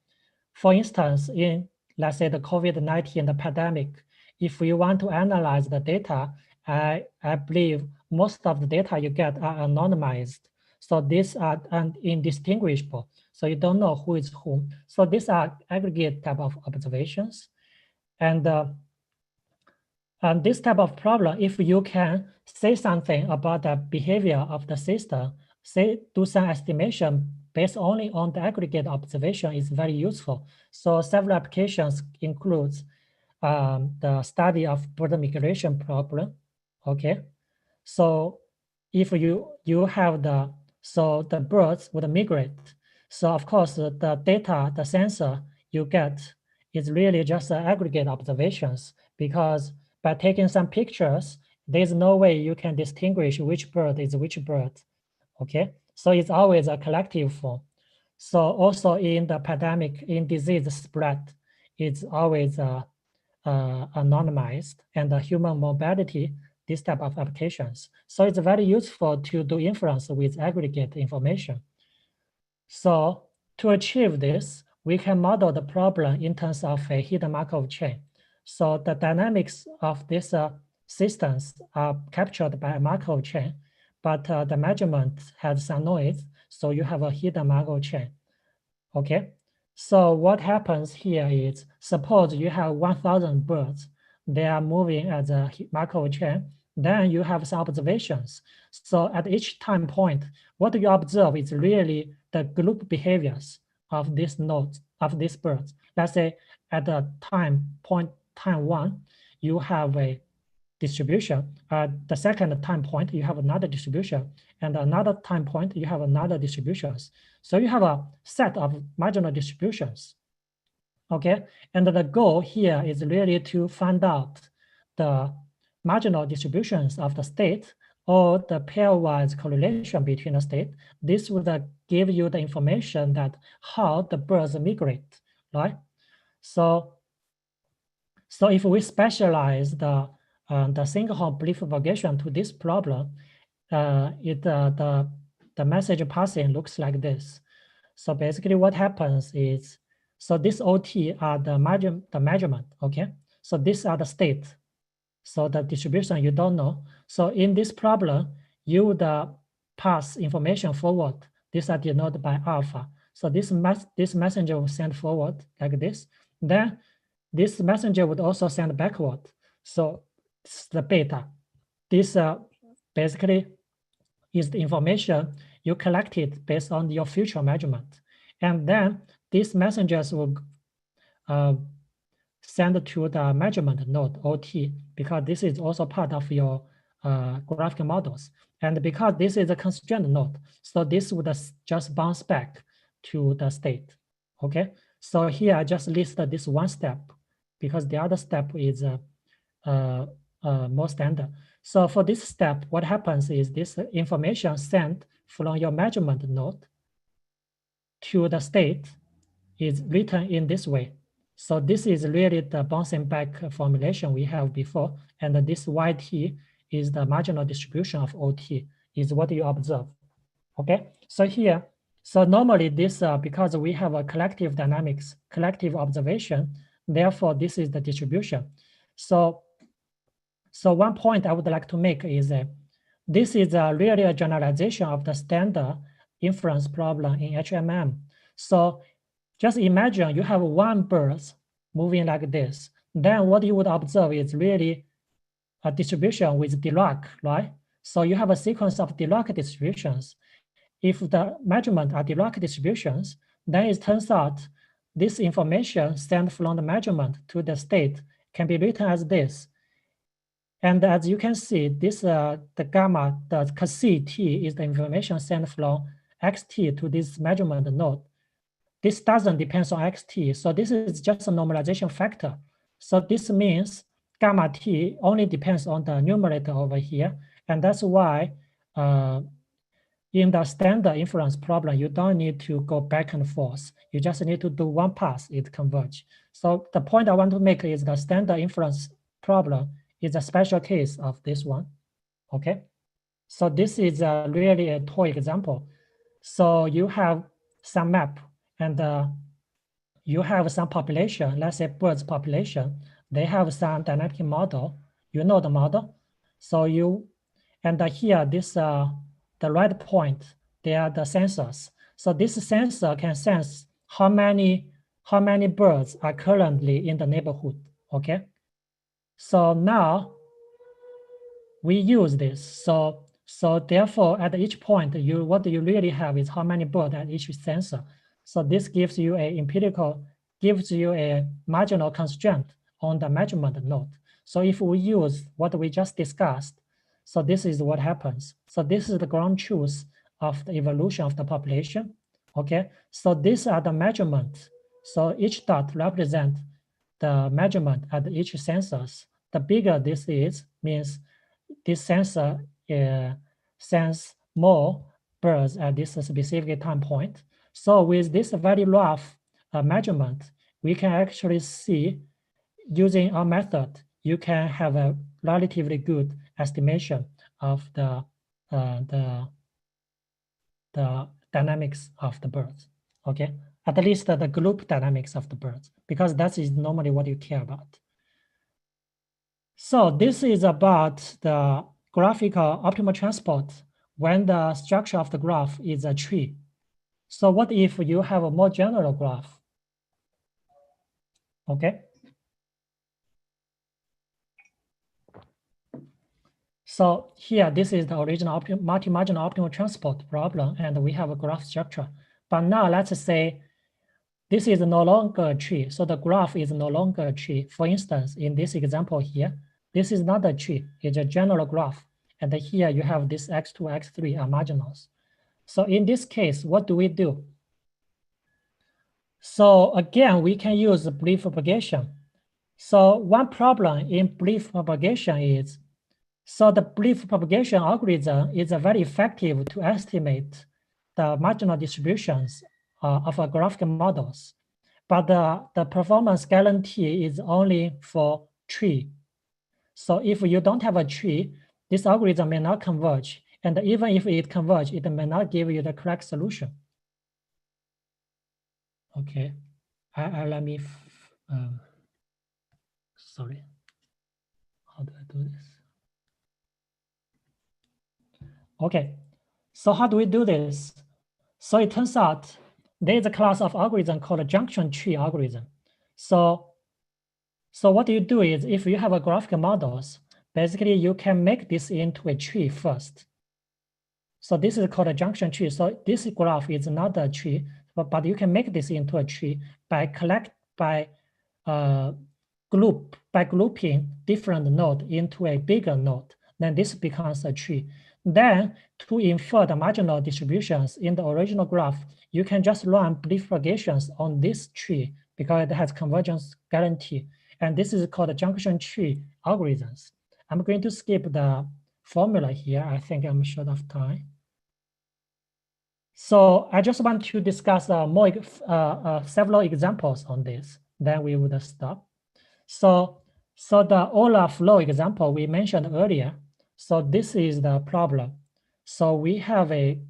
For instance, in, let's say, the COVID-19 pandemic, if you want to analyze the data, I believe most of the data you get are anonymized. So these are indistinguishable. So you don't know who is whom. So these are aggregate type of observations. And this type of problem, if you can say something about the behavior of the system, say do some estimation based only on the aggregate observation, is very useful. So several applications includes the study of bird migration problem. Okay, so if you have the birds would migrate. So of course the data, the sensor you get is really just aggregate observations, because by taking some pictures, there's no way you can distinguish which bird is which bird. Okay, so it's always a collective form. So also in the pandemic, in disease spread, it's always anonymized, and the human mobility, this type of applications. So it's very useful to do inference with aggregate information. So to achieve this, we can model the problem in terms of a hidden Markov chain. So the dynamics of these systems are captured by a Markov chain, but the measurement has some noise, so you have a hidden Markov chain. Okay, so what happens here is, suppose you have 1,000 birds, they are moving as a Markov chain, then you have some observations. So at each time point, what you observe is really the group behaviors of these nodes, of these birds. Let's say at the time 1, you have a distribution. At the second time point, you have another distribution, and another time point, you have another distributions. So you have a set of marginal distributions. Okay, and the goal here is really to find out the marginal distributions of the state, or the pairwise correlation between the state. This would give you the information that how the birds migrate, right? So if we specialize the Sinkhorn belief propagation to this problem, the message passing looks like this. So basically what happens is, so this OT are the measurement, okay? So these are the state. So the distribution you don't know. So in this problem, you would pass information forward. These are denoted by alpha. So this messenger will send forward like this. Then this messenger would also send backward. So it's the beta. This basically is the information you collected based on your future measurement. And then these messengers will send to the measurement node, OT, because this is also part of your graphical models. And because this is a constraint node, so this would just bounce back to the state, okay? So here I just listed this one step. because the other step is more standard. So for this step, what happens is this information sent from your measurement node to the state is written in this way. So this is really the bouncing back formulation we have before. And this YT is the marginal distribution of OT, is what you observe. Okay, so here, so normally this, because we have a collective dynamics, collective observation, therefore this is the distribution. So one point I would like to make is that this is really a generalization of the standard inference problem in HMM. So just imagine you have one bird moving like this. Then what you would observe is really a distribution with Dirac, right? So you have a sequence of Dirac distributions. If the measurement are Dirac distributions, then it turns out this information sent from the measurement to the state can be written as this. And as you can see, this the gamma, the CT is the information sent from xt to this measurement node. This doesn't depend on xt, so this is just a normalization factor. So this means gamma t only depends on the numerator over here, and that's why in the standard inference problem, you don't need to go back and forth. You just need to do one pass, it converge. So the point I want to make is the standard inference problem is a special case of this one, okay? So this is really a toy example. So you have some map and you have some population, let's say birds population, they have some dynamic model, you know the model. So you, and here this, the red point, they are the sensors. So this sensor can sense how many birds are currently in the neighborhood, okay? So now we use this. So therefore, at each point, what you really have is how many birds at each sensor. So this gives you a marginal constraint on the measurement node. So if we use what we just discussed, so this is what happens. So this is the ground truth of the evolution of the population. Okay, so these are the measurements. So each dot represents the measurement at each sensors. The bigger this is, means this sensor sense more birds at this specific time point. So with this very rough measurement, we can actually see, using our method, you can have a relatively good estimation of the dynamics of the birds, okay? At least the group dynamics of the birds, because that is normally what you care about. So this is about the graphical optimal transport when the structure of the graph is a tree. So what if you have a more general graph? Okay. So here, this is the original multi-marginal optimal transport problem, and we have a graph structure. But now let's say this is no longer a tree. So the graph is no longer a tree. For instance, in this example here, this is not a tree, it's a general graph. And here you have this x2, x3 are marginals. So in this case, what do we do? So again, we can use brief propagation. So one problem in brief propagation is, so the brief propagation algorithm is very effective to estimate the marginal distributions of a graphical models. But the performance guarantee is only for tree. So if you don't have a tree, this algorithm may not converge. And even if it converges, it may not give you the correct solution. Okay, let me, sorry, how do I do this? Okay, so how do we do this? So it turns out there is a class of algorithm called a junction tree algorithm. So what you do is, if you have a graphical models, basically you can make this into a tree first. So this is called a junction tree. So this graph is not a tree, but you can make this into a tree by grouping different node into a bigger node. Then this becomes a tree. Then to infer the marginal distributions in the original graph, you can just run brief propagations on this tree because it has convergence guarantee. And this is called junction tree algorithms. I'm going to skip the formula here. I think I'm short of time. So I just want to discuss several examples on this. Then we would stop. So the Euler flow example we mentioned earlier. So this is the problem. So we have a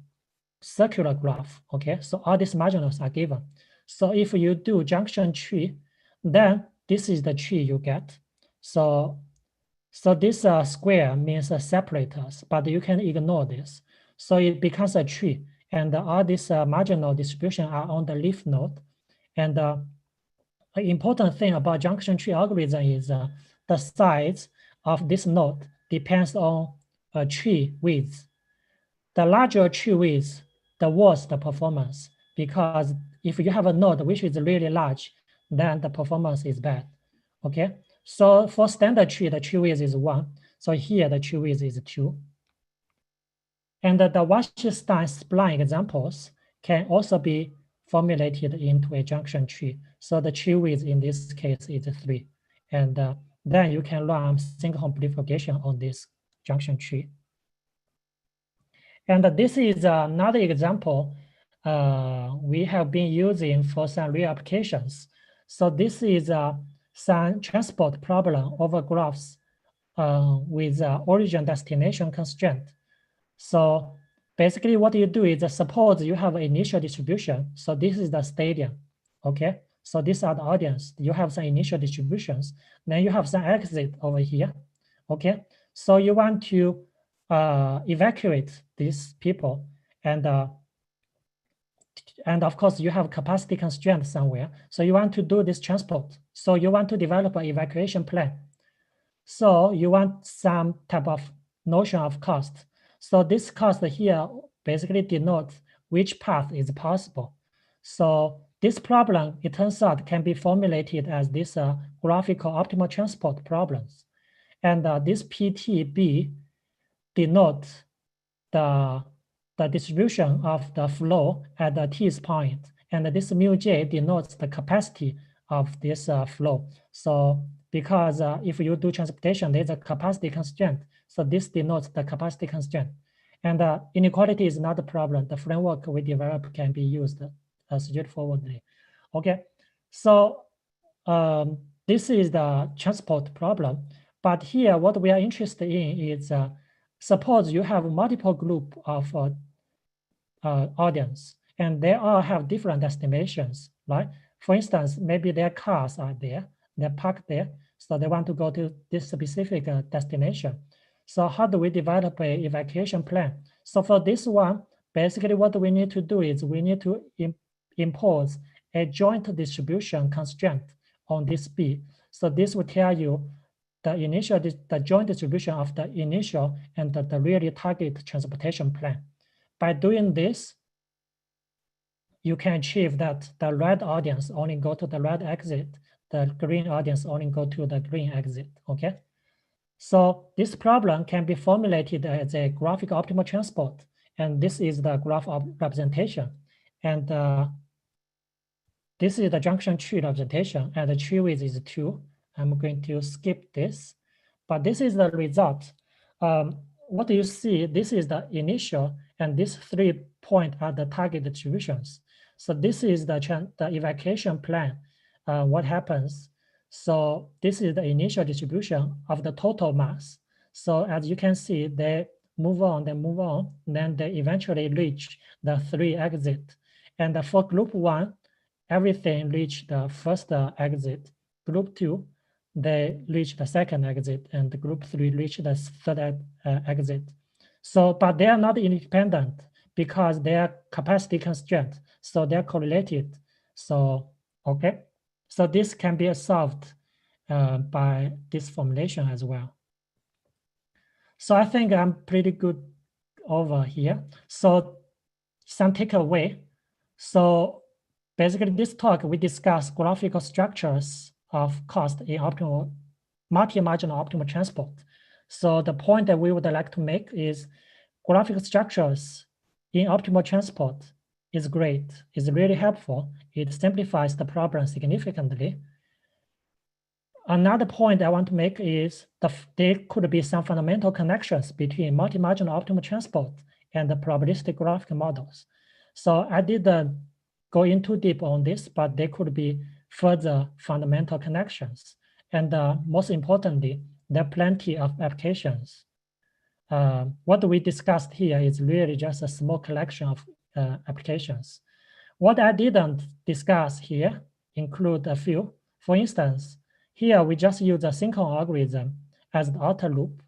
circular graph. Okay, so all these marginals are given. So if you do junction tree, then this is the tree you get. So this square means separators, but you can ignore this. So it becomes a tree, and all these marginal distribution are on the leaf node. And the important thing about junction tree algorithm is the size of this node depends on a tree width. The larger tree width, the worse the performance, because if you have a node which is really large, then the performance is bad. Okay, so for standard tree, the tree width is 1. So here the tree width is 2. And the Wasserstein spline examples can also be formulated into a junction tree. So the tree width in this case is 3. And then you can run Sinkhorn propagation on this junction tree. And this is another example we have been using for some real applications. So this is some transport problem over graphs with origin destination constraint. So basically what you do is suppose you have an initial distribution. So this is the stadium, okay? So these are the audience. You have some initial distributions. Then you have some exit over here, okay? So you want to evacuate these people, and of course you have capacity constraint somewhere. So you want to do this transport. So you want to develop an evacuation plan. So you want some type of notion of cost. So this cost here basically denotes which path is possible. So this problem, it turns out, can be formulated as this graphical optimal transport problems. And this PTB denotes the distribution of the flow at the T's point. And this mu J denotes the capacity of this flow. So because if you do transportation, there's a capacity constraint. So this denotes the capacity constraint. And inequality is not a problem. The framework we develop can be used straightforwardly. Okay, so this is the transport problem. But here, what we are interested in is suppose you have multiple group of audience, and they all have different destinations, right? For instance, maybe their cars are there, they're parked there, so they want to go to this specific destination. So how do we develop an evacuation plan? So for this one, basically what we need to do is we need to impose a joint distribution constraint on this B. So this will tell you the joint distribution of the initial and the really target transportation plan. By doing this, you can achieve that the red audience only go to the red exit, the green audience only go to the green exit, okay? So this problem can be formulated as a graphical optimal transport, and this is the graph of representation. And this is the junction tree representation, and the tree width is 2. I'm going to skip this, but this is the result. What do you see? This is the initial, and these 3 points are the target distributions. So this is the evacuation plan. What happens? So this is the initial distribution of the total mass. So as you can see, they move on, then they eventually reach the 3 exit. And for group 1, everything reach the first exit. Group 2, they reach the second exit, and the group 3 reach the third exit. So, but they are not independent because they are capacity constraint. So they're correlated. So, okay. So this can be solved by this formulation as well. So I think I'm pretty good over here. So some takeaway. So basically this talk, we discuss graphical structures of cost in optimal, multi-marginal optimal transport. So the point that we would like to make is graphical structures in optimal transport is great, is really helpful. It simplifies the problem significantly. another point I want to make is there could be some fundamental connections between multi-marginal optimal transport and the probabilistic graphical models. So I didn't go in too deep on this, but there could be further fundamental connections. And most importantly, there are plenty of applications. What we discussed here is really just a small collection of applications. What I didn't discuss here include a few. For instance, here we just use a Sinkhorn algorithm as the outer loop.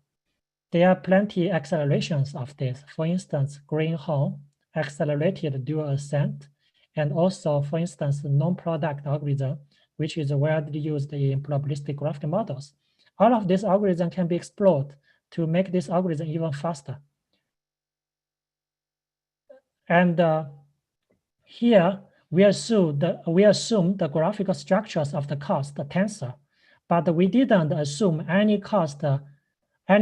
There are plenty accelerations of this. For instance, Greenholm accelerated dual ascent, and also, for instance, the non-product algorithm, which is widely used in probabilistic graphical models. All of these algorithms can be explored to make this algorithm even faster. And here we assume the graphical structures of the cost tensor, but we didn't assume any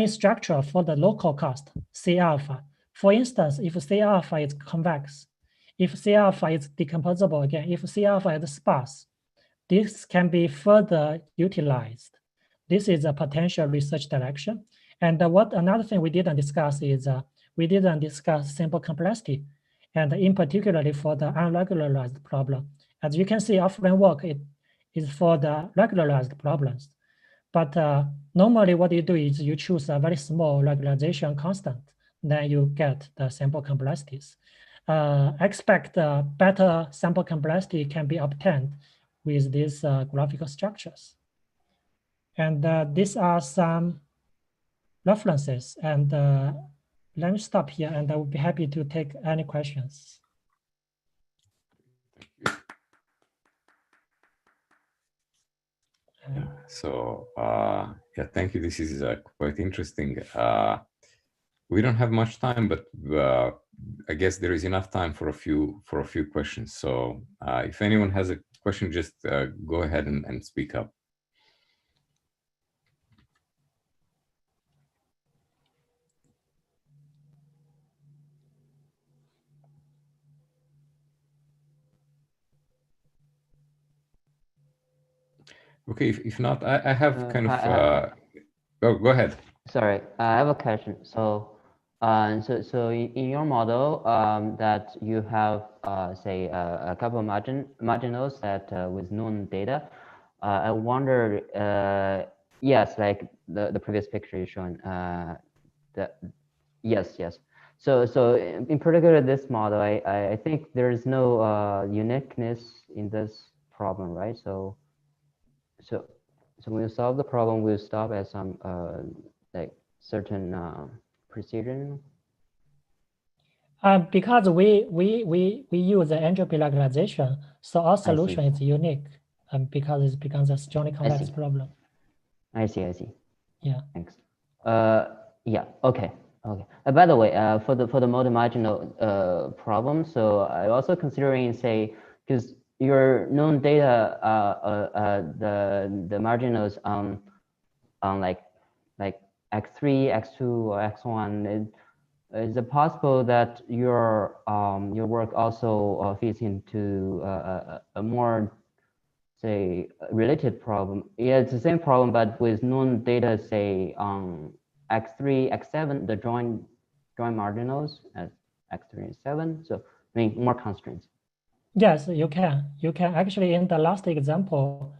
structure for the local cost, C alpha. For instance, if C alpha is convex, if C alpha is decomposable again, if C alpha is sparse, this can be further utilized. This is a potential research direction. And another thing we didn't discuss is we didn't discuss sample complexity, and in particularly for the unregularized problem. As you can see, offline work is for the regularized problems. But normally what you do is you choose a very small regularization constant, then you get the sample complexities. Expect better sample complexity can be obtained with these graphical structures. And these are some references. And let me stop here, and I will be happy to take any questions. Yeah, so yeah, thank you. This is quite interesting. We don't have much time, but I guess there is enough time for a few questions. So if anyone has a question, just go ahead and speak up. Okay, if not, I have kind of. Go ahead. Sorry, I have a question. So, so in your model, that you have, say, a couple of marginals that with known data. I wonder, yes, like the previous picture you shown. Yes. So in particular, this model, I think there is no uniqueness in this problem, right? So when you solve the problem, we'll stop at some like certain precision. Because we use the entropy regularization, so our solution is unique, because it becomes a strongly convex problem. I see. Yeah. Thanks. Yeah. Okay. By the way, for the multi-marginal problem, so I also considering, say, because your known data, the marginals on like x3, x2, or x1, is it possible that your work also fits into a more, say, related problem? Yeah, it's the same problem, but with known data, say, x3, x7, the joint marginals at x3 and 7. So I mean more constraints. Yes, you can. You can actually, in the last example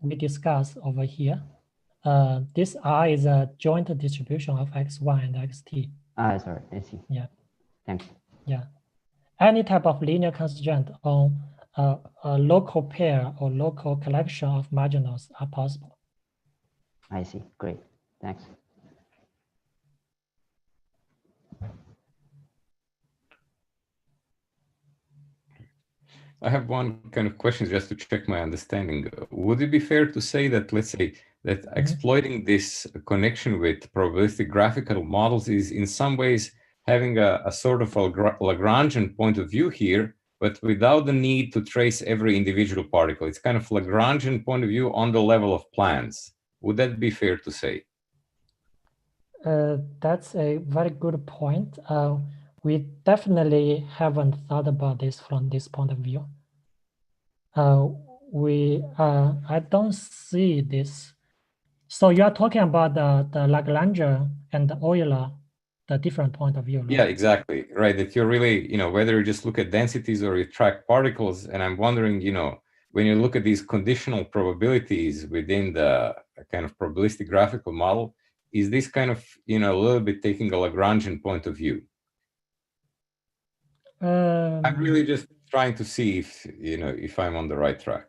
we discussed over here, this R is a joint distribution of x1 and xt. Sorry, I see. Yeah. Thanks. Yeah. Any type of linear constraint on a local pair or local collection of marginals are possible. I see. Great. Thanks. I have one kind of question just to check my understanding. Would it be fair to say that, let's say, that exploiting this connection with probabilistic graphical models is in some ways having a sort of a Lagrangian point of view here, but without the need to trace every individual particle? It's kind of Lagrangian point of view on the level of plans. Would that be fair to say? That's a very good point. We definitely haven't thought about this from this point of view. I don't see this. So you are talking about the Lagrangian and the Euler, the different point of view, right? Yeah, exactly. Right. That you're really, whether you just look at densities or you track particles. And I'm wondering, when you look at these conditional probabilities within the kind of probabilistic graphical model, is this kind of, a little bit taking a Lagrangian point of view? I'm really just trying to see if I'm on the right track.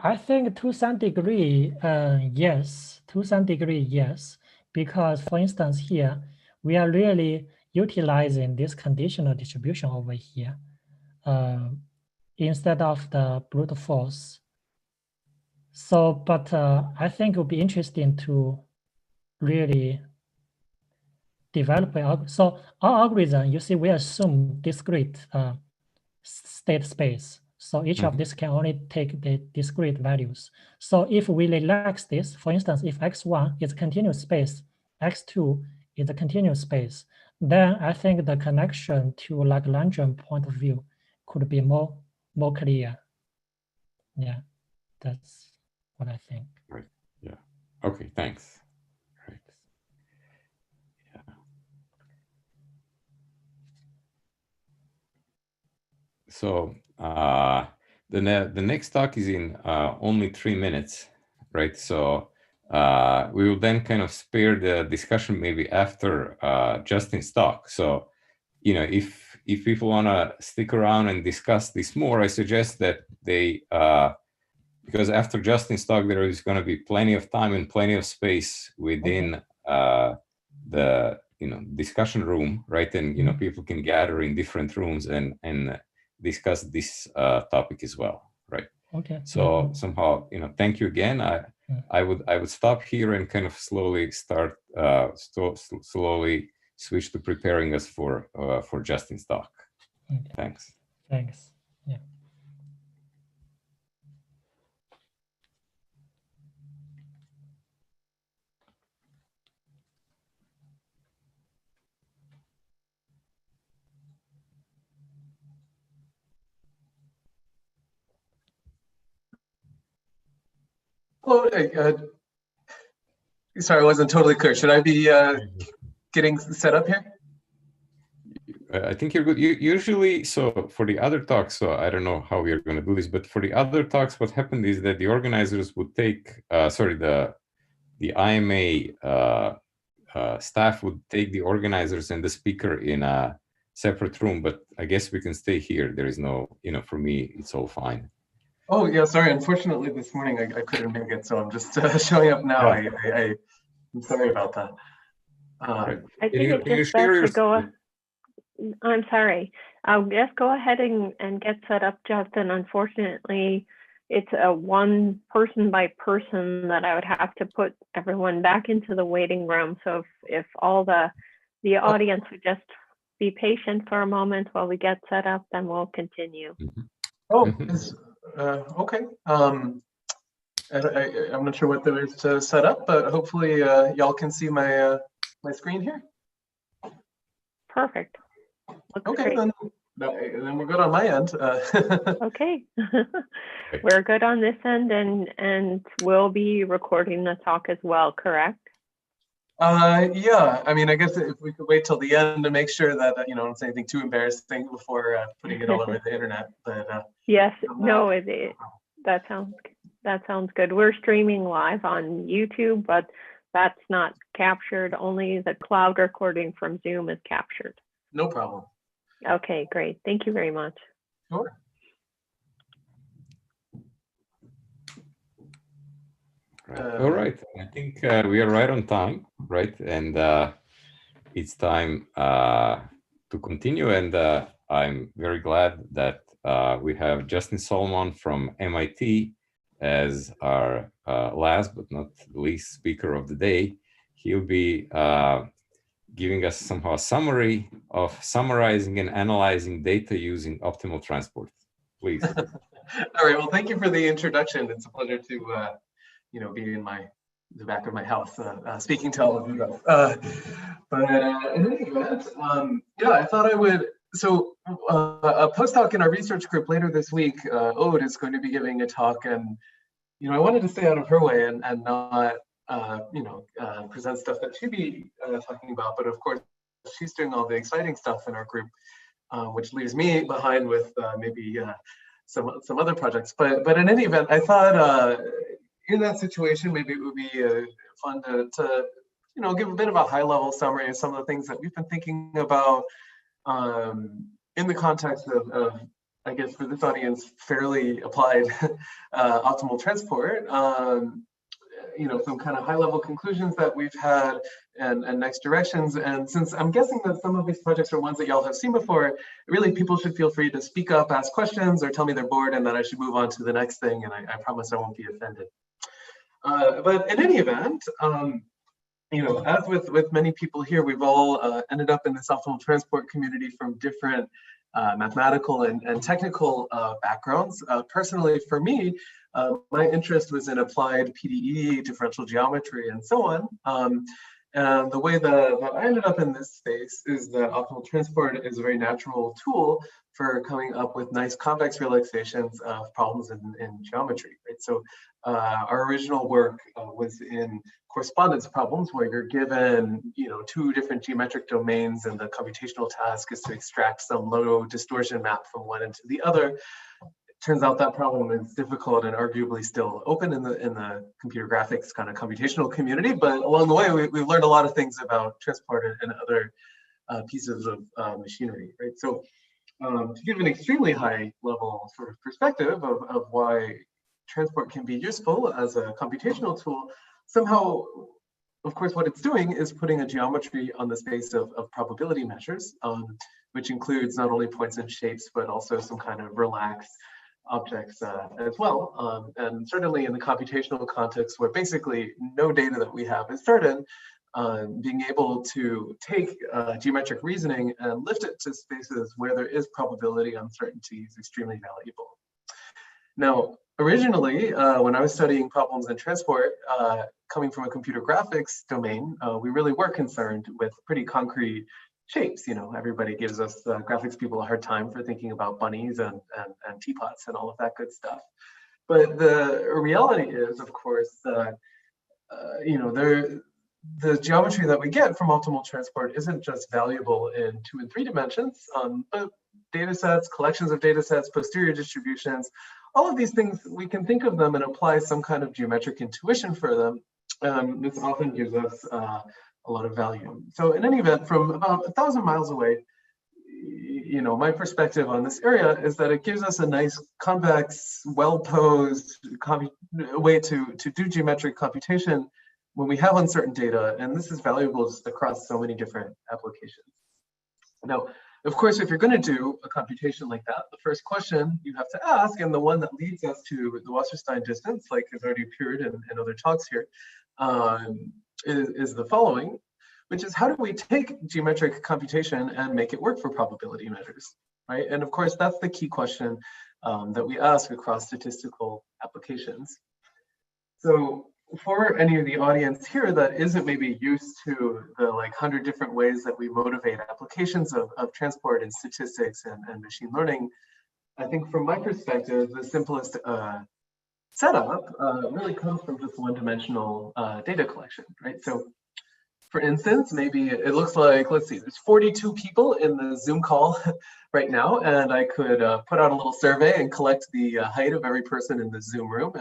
I think to some degree, yes. To some degree, yes. Because for instance, here, we are really utilizing this conditional distribution over here instead of the brute force. So, but I think it would be interesting to really develop it. So our algorithm, you see, we assume discrete state space. So each of these can only take the discrete values. So if we relax this, for instance, if x1 is a continuous space, x2 is a continuous space, then I think the connection to Lagrangian point of view could be more clear. Yeah, that's what I think. Right. Yeah. Okay. Thanks. Right. Yeah. So the next talk is in only 3 minutes, right? So we will then kind of spare the discussion maybe after Justin's talk. So if people want to stick around and discuss this more, I suggest that they because after Justin's talk there is going to be plenty of time and plenty of space within the discussion room, right? And people can gather in different rooms and discuss this topic as well, right? Okay. So somehow, thank you again. I would stop here and kind of slowly start slowly switch to preparing us for Justin's talk. Okay. Thanks. Thanks. Yeah. Hello. Sorry, I wasn't totally clear. Should I be getting set up here? I think you're good. Usually, so for the other talks, so I don't know how we are going to do this, but for the other talks, what happened is that the organizers would take, the IMA staff would take the organizers and the speaker in a separate room, but I guess we can stay here. There is no, for me, it's all fine. Oh, yeah, sorry. Unfortunately, this morning I couldn't make it, so I'm just showing up now. Yeah. I'm sorry about that. Right. I think it's just best to go. I'm sorry. I'll just go ahead and get set up, Justin. Unfortunately, it's a one person by person that I would have to put everyone back into the waiting room. So if all the audience would just be patient for a moment while we get set up, then we'll continue. Oh, okay. I'm not sure what there is to set up, but hopefully y'all can see my my screen here. Perfect. Looks okay, great. then we're good on my end. Okay. We're good on this end, and we'll be recording the talk as well, correct? Yeah, I mean, I guess if we could wait till the end to make sure that I don't say anything too embarrassing before putting it all over the internet. But yes, no, that sounds good. We're streaming live on YouTube, but that's not captured. Only the cloud recording from Zoom is captured. No problem. Okay, great. Thank you very much. Sure. Right. All right. I think we are right on time, right? And it's time to continue. And I'm very glad that we have Justin Solomon from MIT as our last but not least speaker of the day. He'll be giving us somehow a summary of summarizing and analyzing data using optimal transport. Please. All right. Well, thank you for the introduction. It's a pleasure to be in the back of my house speaking to all of you guys. But in any event, yeah, I thought I would So a postdoc in our research group later this week, Aude, is going to be giving a talk, and I wanted to stay out of her way and not present stuff that she'd be talking about. But of course, she's doing all the exciting stuff in our group, which leaves me behind with maybe some other projects. But in any event, I thought in that situation, maybe it would be fun to give a bit of a high-level summary of some of the things that we've been thinking about in the context of, I guess for this audience, fairly applied optimal transport. Some kind of high-level conclusions that we've had and next directions. And since I'm guessing that some of these projects are ones that y'all have seen before, really people should feel free to speak up, ask questions, or tell me they're bored and that I should move on to the next thing. And I promise I won't be offended. But in any event, as with many people here, we've all ended up in this optimal transport community from different mathematical and technical backgrounds. Personally, for me, my interest was in applied PDE, differential geometry, and so on. And the way that I ended up in this space is that optimal transport is a very natural tool for coming up with nice convex realizations of problems in geometry, right? So our original work was in correspondence problems where you're given, two different geometric domains, and the computational task is to extract some low distortion map from one into the other. Turns out that problem is difficult and arguably still open in the computer graphics kind of computational community. But along the way, we've learned a lot of things about transport and other pieces of machinery, right? So to give an extremely high level sort of perspective of why transport can be useful as a computational tool, somehow, of course, what it's doing is putting a geometry on the space of probability measures, which includes not only points and shapes, but also some kind of relaxed objects as well. And certainly in the computational context where basically no data that we have is certain, being able to take geometric reasoning and lift it to spaces where there is probability uncertainty is extremely valuable. Now, originally, when I was studying problems in transport, coming from a computer graphics domain, we really were concerned with pretty concrete shapes. Everybody gives us graphics people a hard time for thinking about bunnies and teapots and all of that good stuff. But the reality is, of course, that the geometry that we get from optimal transport isn't just valuable in 2 and 3 dimensions, but data sets, collections of data sets, posterior distributions, all of these things, we can think of them and apply some kind of geometric intuition for them. This often gives us a lot of value. So in any event, from about 1,000 miles away, my perspective on this area is that it gives us a nice convex, well-posed way to do geometric computation when we have uncertain data, and this is valuable across so many different applications. Now, of course, if you're going to do a computation like that, the first question you have to ask, and the one that leads us to the Wasserstein distance, like has already appeared in other talks here, is the following, which is how do we take geometric computation and make it work for probability measures, right? And of course, that's the key question that we ask across statistical applications. So for any of the audience here that isn't maybe used to the 100 different ways that we motivate applications of transport and statistics and machine learning, I think from my perspective, the simplest setup really comes from just one-dimensional data collection, right? So for instance, maybe it looks like, let's see, there's 42 people in the Zoom call right now, and I could put out a little survey and collect the height of every person in the Zoom room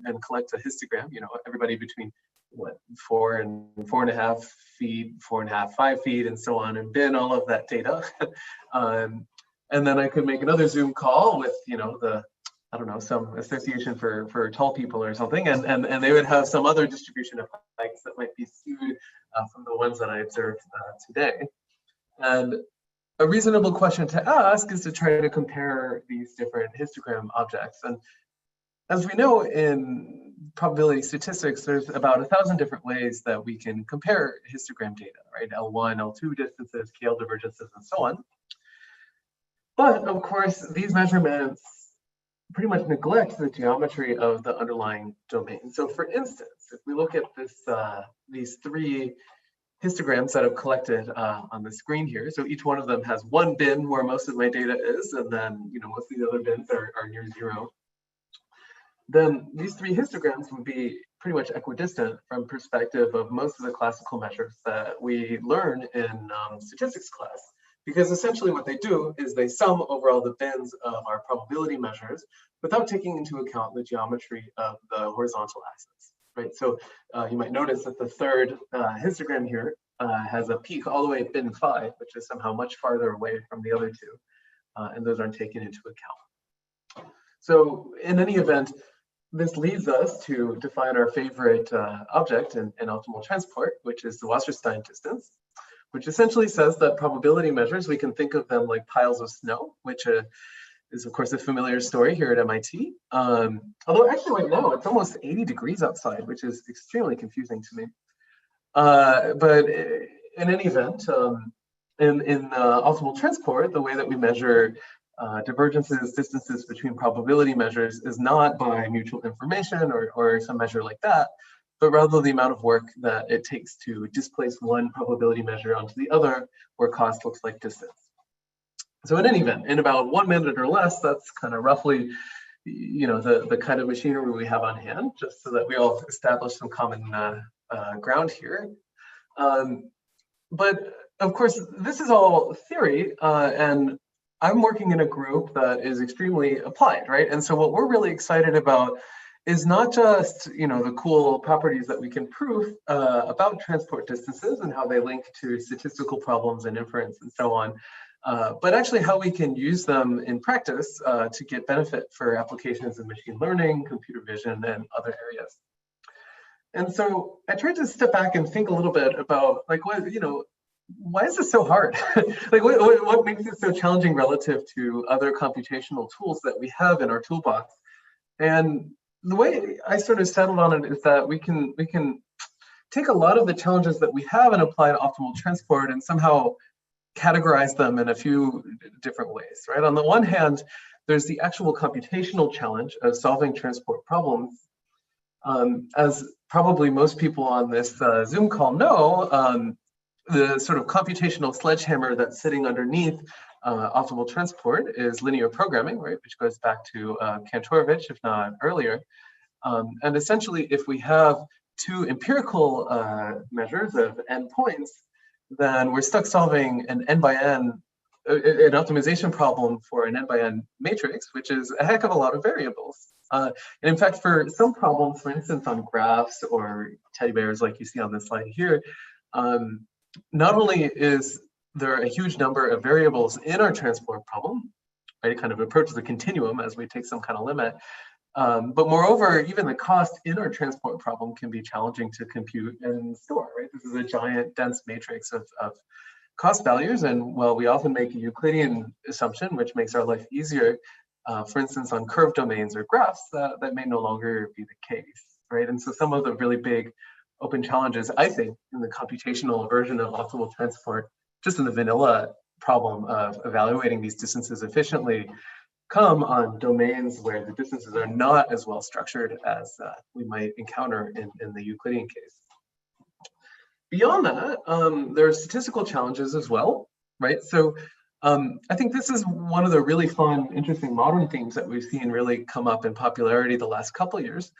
and collect a histogram, everybody between 4 and 4.5 feet, 4.5, 5 feet, and so on, and bin all of that data. And then I could make another Zoom call with, I don't know, some association for tall people or something, and they would have some other distribution of heights that might be skewed from the ones that I observed today. And a reasonable question to ask is to try to compare these different histogram objects. And as we know in probability statistics, there's about 1,000 different ways that we can compare histogram data, right? L1, L2 distances, KL divergences, and so on. But of course, these measurements pretty much neglect the geometry of the underlying domain. So for instance, if we look at this, these 3 histograms that I've collected on the screen here. So each one of them has one bin where most of my data is, and then most of the other bins are near zero. Then these three histograms would be pretty much equidistant from perspective of most of the classical measures that we learn in statistics class. Because essentially what they do is they sum over all the bins of our probability measures without taking into account the geometry of the horizontal axis, right? So you might notice that the third histogram here has a peak all the way at bin 5, which is somehow much farther away from the other two, and those aren't taken into account. So in any event, this leads us to define our favorite object in optimal transport, which is the Wasserstein distance, which essentially says that probability measures, we can think of them like piles of snow, which is of course a familiar story here at MIT. Although actually right now it's almost 80 degrees outside, which is extremely confusing to me. But in any event, in optimal transport, the way that we measure divergences, distances between probability measures is not by mutual information or some measure like that, but rather the amount of work that it takes to displace one probability measure onto the other, where cost looks like distance. So in any event, in about 1 minute or less, that's kind of roughly, the kind of machinery we have on hand, just so that we all establish some common ground here. But of course, this is all theory, and I'm working in a group that is extremely applied, right? And so what we're really excited about is not just the cool properties that we can prove about transport distances and how they link to statistical problems and inference and so on, but actually how we can use them in practice to get benefit for applications in machine learning, computer vision, and other areas. And so I tried to step back and think a little bit about why is this so hard? Like what makes it so challenging relative to other computational tools that we have in our toolbox? And the way I sort of settled on it is that we can take a lot of the challenges that we have and apply to optimal transport and somehow categorize them in a few different ways, right? On the one hand, there's the actual computational challenge of solving transport problems. As probably most people on this Zoom call know, the sort of computational sledgehammer that's sitting underneath optimal transport is linear programming, right? Which goes back to Kantorovich, if not earlier. And essentially, if we have two empirical measures of n points, then we're stuck solving an n by n, an optimization problem for an n by n matrix, which is a heck of a lot of variables. And in fact, for some problems, for instance, on graphs or teddy bears, like you see on this slide here, not only is there a huge number of variables in our transport problem, right? It kind of approaches a continuum as we take some kind of limit. But moreover, even the cost in our transport problem can be challenging to compute and store, right? This is a giant dense matrix of cost values. And while we often make a Euclidean assumption, which makes our life easier, for instance, on curved domains or graphs, that may no longer be the case, right? And so some of the really big open challenges, I think, in the computational version of optimal transport, just in the vanilla problem of evaluating these distances efficiently, come on domains where the distances are not as well structured as we might encounter in the Euclidean case. Beyond that, there are statistical challenges as well, right? So I think this is one of the really fun, interesting modern themes that we've seen really come up in popularity the last couple of years,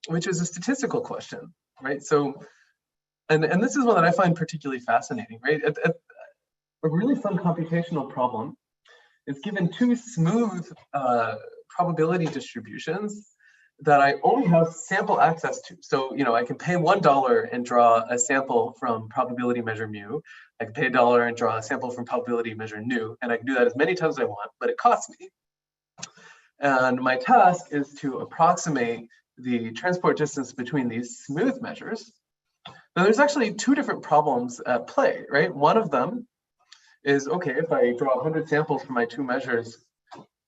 which is a statistical question, right? So, and this is one that I find particularly fascinating, right? A really fun computational problem is given two smooth probability distributions that I only have sample access to. So, I can pay $1 and draw a sample from probability measure mu. I can pay $1 and draw a sample from probability measure nu, and I can do that as many times as I want, but it costs me. And my task is to approximate the transport distance between these smooth measures. Now, there's actually two different problems at play, right? One of them is, okay, if I draw 100 samples from my two measures,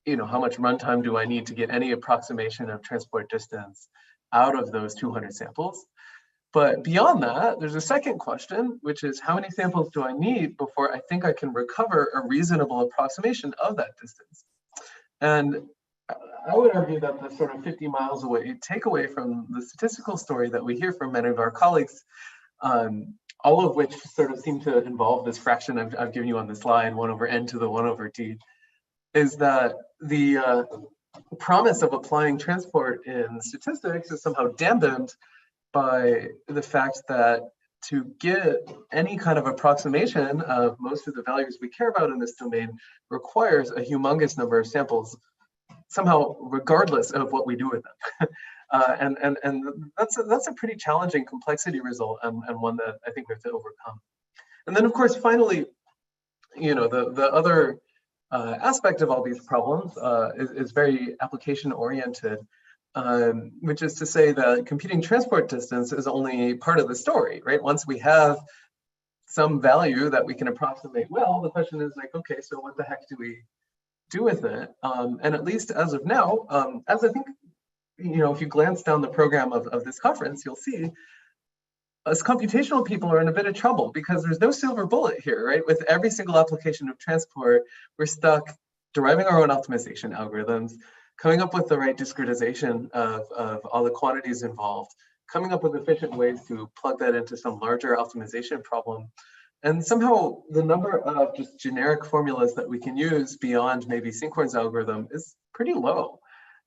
how much runtime do I need to get any approximation of transport distance out of those 200 samples? But beyond that, there's a second question, which is how many samples do I need before I think I can recover a reasonable approximation of that distance? And I would argue that the sort of 50 miles away takeaway from the statistical story that we hear from many of our colleagues all of which sort of seem to involve this fraction I've given you on the slide, 1 over n to the 1 over d, is that the promise of applying transport in statistics is somehow dampened by the fact that to get any kind of approximation of most of the values we care about in this domain requires a humongous number of samples, somehow regardless of what we do with them. And that's a pretty challenging complexity result, and one that I think we have to overcome. And then, of course, finally, the other aspect of all these problems is very application oriented, which is to say that computing transport distance is only part of the story, right? Once we have some value that we can approximate well, the question is like, okay, so what the heck do we do with it? And at least as of now, as I think, if you glance down the program of this conference, you'll see us computational people are in a bit of trouble because there's no silver bullet here, right? With every single application of transport, we're stuck deriving our own optimization algorithms, coming up with the right discretization of all the quantities involved, coming up with efficient ways to plug that into some larger optimization problem. And somehow the number of just generic formulas that we can use beyond maybe Sinkhorn's algorithm is pretty low.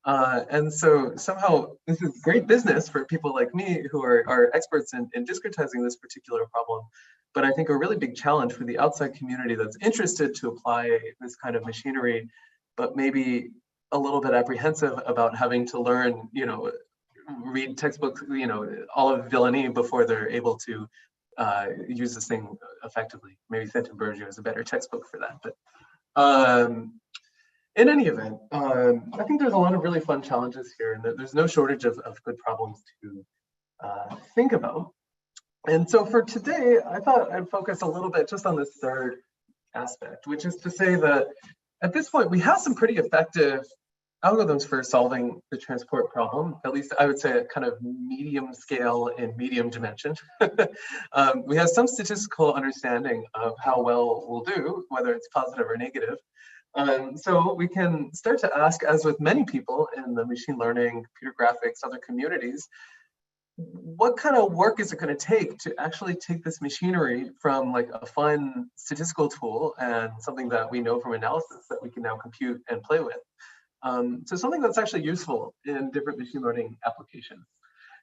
And so somehow this is great business for people like me who are experts in discretizing this particular problem, but I think a really big challenge for the outside community that's interested to apply this kind of machinery, but maybe a little bit apprehensive about having to learn, read textbooks, all of Villani before they're able to use this thing effectively. Maybe Saint-Berger is a better textbook for that, but in any event, I think there's a lot of really fun challenges here, and there's no shortage of good problems to think about. And so for today, I thought I'd focus a little bit just on this third aspect, which is to say that at this point, we have some pretty effective algorithms for solving the transport problem, at least I would say at kind of medium scale and medium dimension. We have some statistical understanding of how well we'll do, whether it's positive or negative. So we can start to ask, as with many people in the machine learning, computer graphics, other communities, what kind of work is it going to take to actually take this machinery from like a fun statistical tool and something that we know from analysis that we can now compute and play with, to something that's actually useful in different machine learning applications.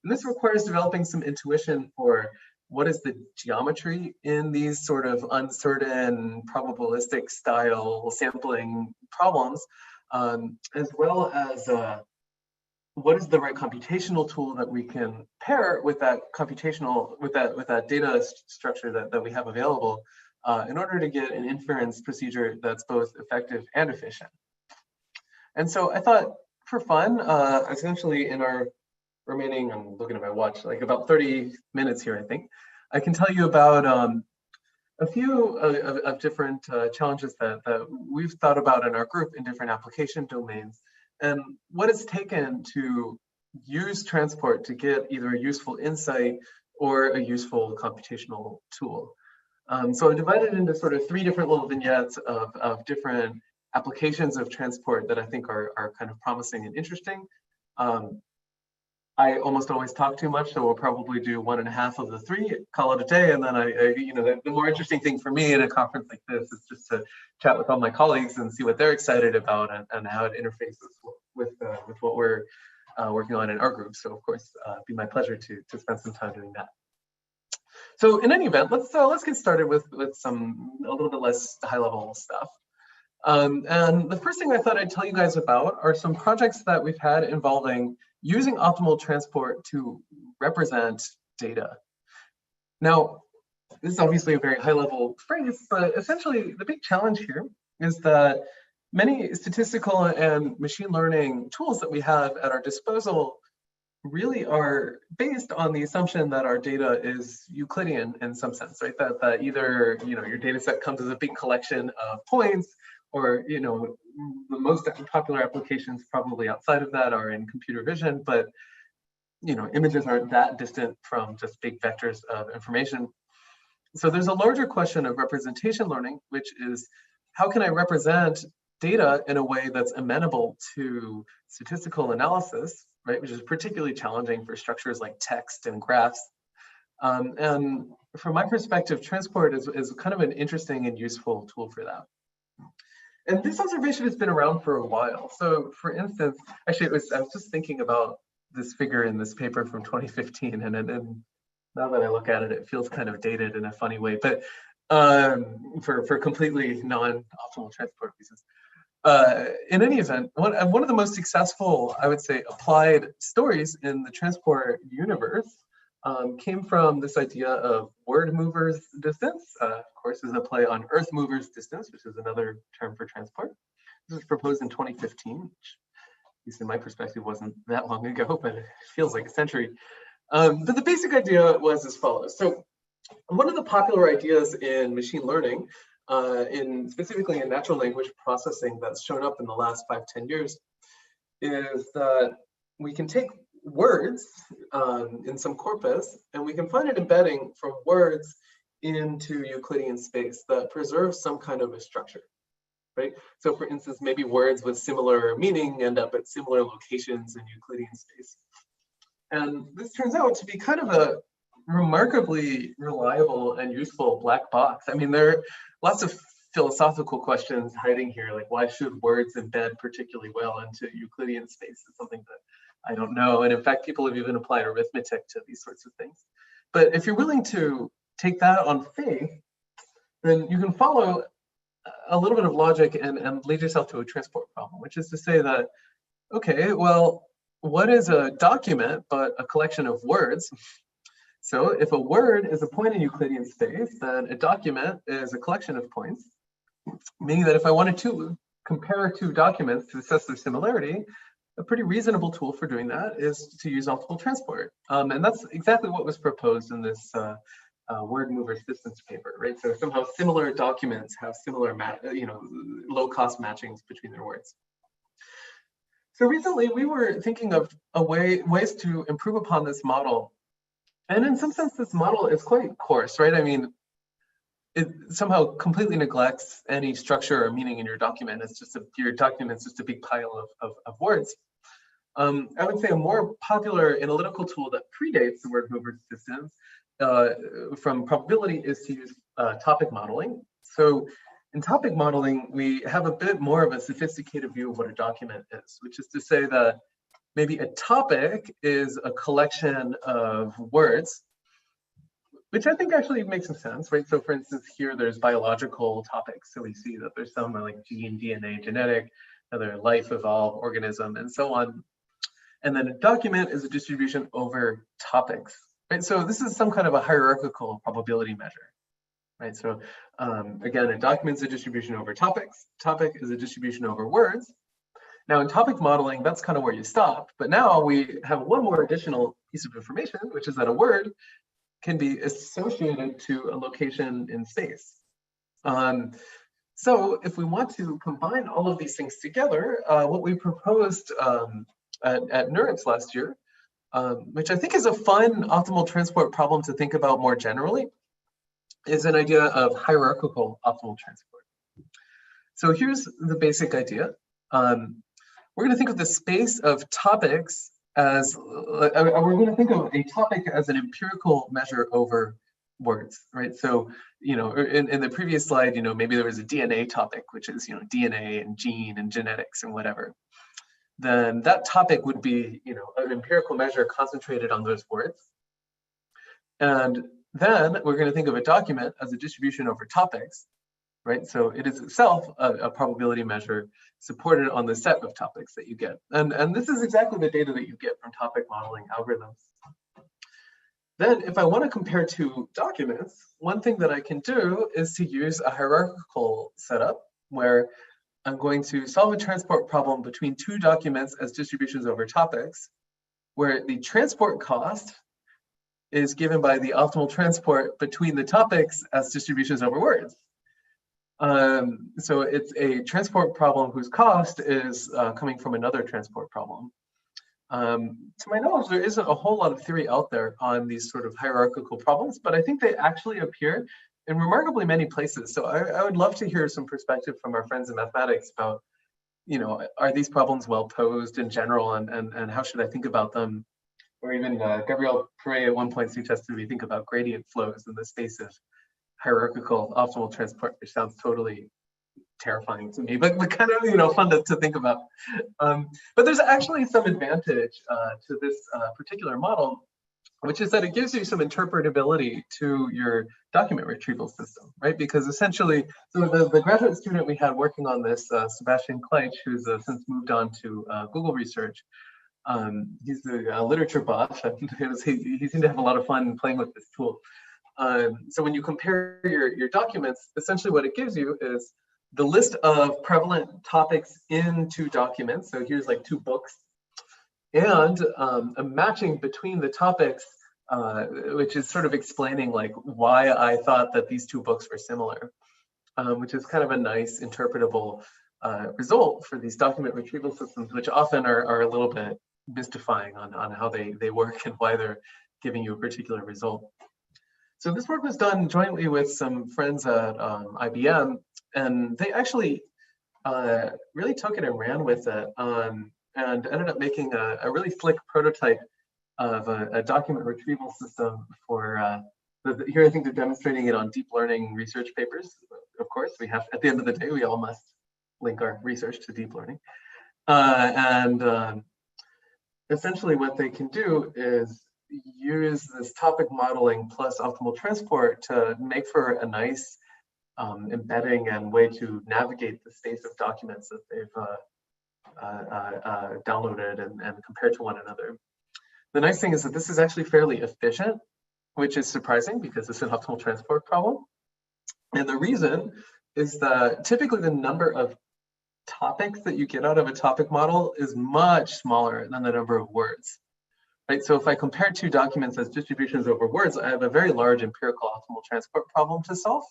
And this requires developing some intuition for what is the geometry in these sort of uncertain probabilistic style sampling problems, as well as what is the right computational tool that we can pair with that computational, with that data structure that we have available in order to get an inference procedure that's both effective and efficient. And so I thought for fun, essentially in our remaining, I'm looking at my watch, like about 30 minutes here, I think, I can tell you about a few of different challenges that we've thought about in our group in different application domains, and what it's taken to use transport to get either a useful insight or a useful computational tool. So I divided into sort of 3 different little vignettes of different applications of transport that I think are kind of promising and interesting. I almost always talk too much, so we'll probably do 1.5 of the 3, call it a day, and then the more interesting thing for me at a conference like this is just to chat with all my colleagues and see what they're excited about and how it interfaces with what we're working on in our group. So of course, it'd be my pleasure to spend some time doing that. So in any event, let's get started with a little bit less high-level stuff. And the first thing I thought I'd tell you guys about are some projects that we've had involving using optimal transport to represent data. Now, this is obviously a very high-level phrase, but essentially the big challenge here is that many statistical and machine learning tools that we have at our disposal really are based on the assumption that our data is Euclidean in some sense, right? That either your data set comes as a big collection of points, or the most popular applications probably outside of that are in computer vision, but images aren't that distant from just big vectors of information. So there's a larger question of representation learning, which is how can I represent data in a way that's amenable to statistical analysis, right? Which is particularly challenging for structures like text and graphs. And from my perspective, transport is kind of an interesting and useful tool for that. And this observation has been around for a while. So for instance, actually, I was just thinking about this figure in this paper from 2015, and now that I look at it, it feels kind of dated in a funny way, but for completely non-optimal transport reasons. In any event, one of the most successful, I would say, applied stories in the transport universe came from this idea of word movers distance. Of course, is a play on earth movers distance, which is another term for transport. This was proposed in 2015, which, at least in my perspective, wasn't that long ago, but it feels like a century. But the basic idea was as follows. So one of the popular ideas in machine learning, specifically in natural language processing that's shown up in the last 5-10 years, is that we can take words in some corpus, and we can find an embedding from words into Euclidean space that preserves some kind of a structure, right? So for instance, maybe words with similar meaning end up at similar locations in Euclidean space. And this turns out to be kind of a remarkably reliable and useful black box. I mean, there are lots of philosophical questions hiding here, like why should words embed particularly well into Euclidean space? It's something that I don't know. And in fact, people have even applied arithmetic to these sorts of things. But if you're willing to take that on faith, then you can follow a little bit of logic and lead yourself to a transport problem, which is to say that, okay, well, what is a document but a collection of words? So if a word is a point in Euclidean space, then a document is a collection of points, meaning that if I wanted to compare two documents to assess their similarity, a pretty reasonable tool for doing that is to use optimal transport. And that's exactly what was proposed in this word movers distance paper, right? So somehow similar documents have similar, low-cost matchings between their words. So recently we were thinking of ways to improve upon this model. And in some sense, this model is quite coarse, right? I mean, it somehow completely neglects any structure or meaning in your document. It's just your document's just a big pile of words. I would say a more popular analytical tool that predates the word mover distance from probability is to use topic modeling. So in topic modeling, we have a bit more of a sophisticated view of what a document is, which is to say that maybe a topic is a collection of words, which I think actually makes some sense, right? So for instance, here there's biological topics. So we see that there's some like gene, DNA, genetic, other life, evolve, organism, and so on. And then a document is a distribution over topics, right? So this is some kind of a hierarchical probability measure, right? So again, a document is a distribution over topics. Topic is a distribution over words. Now in topic modeling, that's kind of where you stop. But now we have one more additional piece of information, which is that a word can be associated to a location in space. So if we want to combine all of these things together, what we proposed at NeurIPS last year, which I think is a fun optimal transport problem to think about more generally, is an idea of hierarchical optimal transport. So here's the basic idea. We're going to think of the space of topics as, we're going to think of a topic as an empirical measure over words, right? So, in the previous slide, maybe there was a DNA topic, which is, DNA and gene and genetics and whatever. Then that topic would be, an empirical measure concentrated on those words. And then we're going to think of a document as a distribution over topics, right? So it is itself a probability measure supported on the set of topics that you get. And this is exactly the data that you get from topic modeling algorithms. Then if I want to compare two documents, one thing that I can do is to use a hierarchical setup where I'm going to solve a transport problem between two documents as distributions over topics, where the transport cost is given by the optimal transport between the topics as distributions over words. So it's a transport problem whose cost is coming from another transport problem. To my knowledge, there isn't a whole lot of theory out there on these sort of hierarchical problems, but I think they actually appear in remarkably many places. So I would love to hear some perspective from our friends in mathematics about, are these problems well posed in general, and how should I think about them or even Gabriel Perret at one point suggested we think about gradient flows in the space of hierarchical optimal transport, which sounds totally terrifying to me, but kind of fun to think about. But there's actually some advantage to this particular model, which is that it gives you some interpretability to your document retrieval system, right? Because essentially, so the graduate student we had working on this, Sebastian Kleitsch, who's since moved on to Google Research, he's the literature buff, and he seemed to have a lot of fun playing with this tool. So when you compare your documents, essentially what it gives you is the list of prevalent topics in 2 documents. So here's like 2 books, and a matching between the topics, which is sort of explaining like why I thought that these 2 books were similar, which is kind of a nice interpretable result for these document retrieval systems, which often are a little bit mystifying on how they work and why they're giving you a particular result. So this work was done jointly with some friends at IBM, and they actually really took it and ran with it, and ended up making a really slick prototype of a document retrieval system for, here I think they're demonstrating it on deep learning research papers. Of course, we have, at the end of the day, we all must link our research to deep learning. Essentially what they can do is use this topic modeling plus optimal transport to make for a nice embedding and way to navigate the space of documents that they've downloaded and compared to one another. The nice thing is that this is actually fairly efficient, which is surprising because it's an optimal transport problem. And the reason is that typically the number of topics that you get out of a topic model is much smaller than the number of words. Right, so if I compare 2 documents as distributions over words, I have a very large empirical optimal transport problem to solve.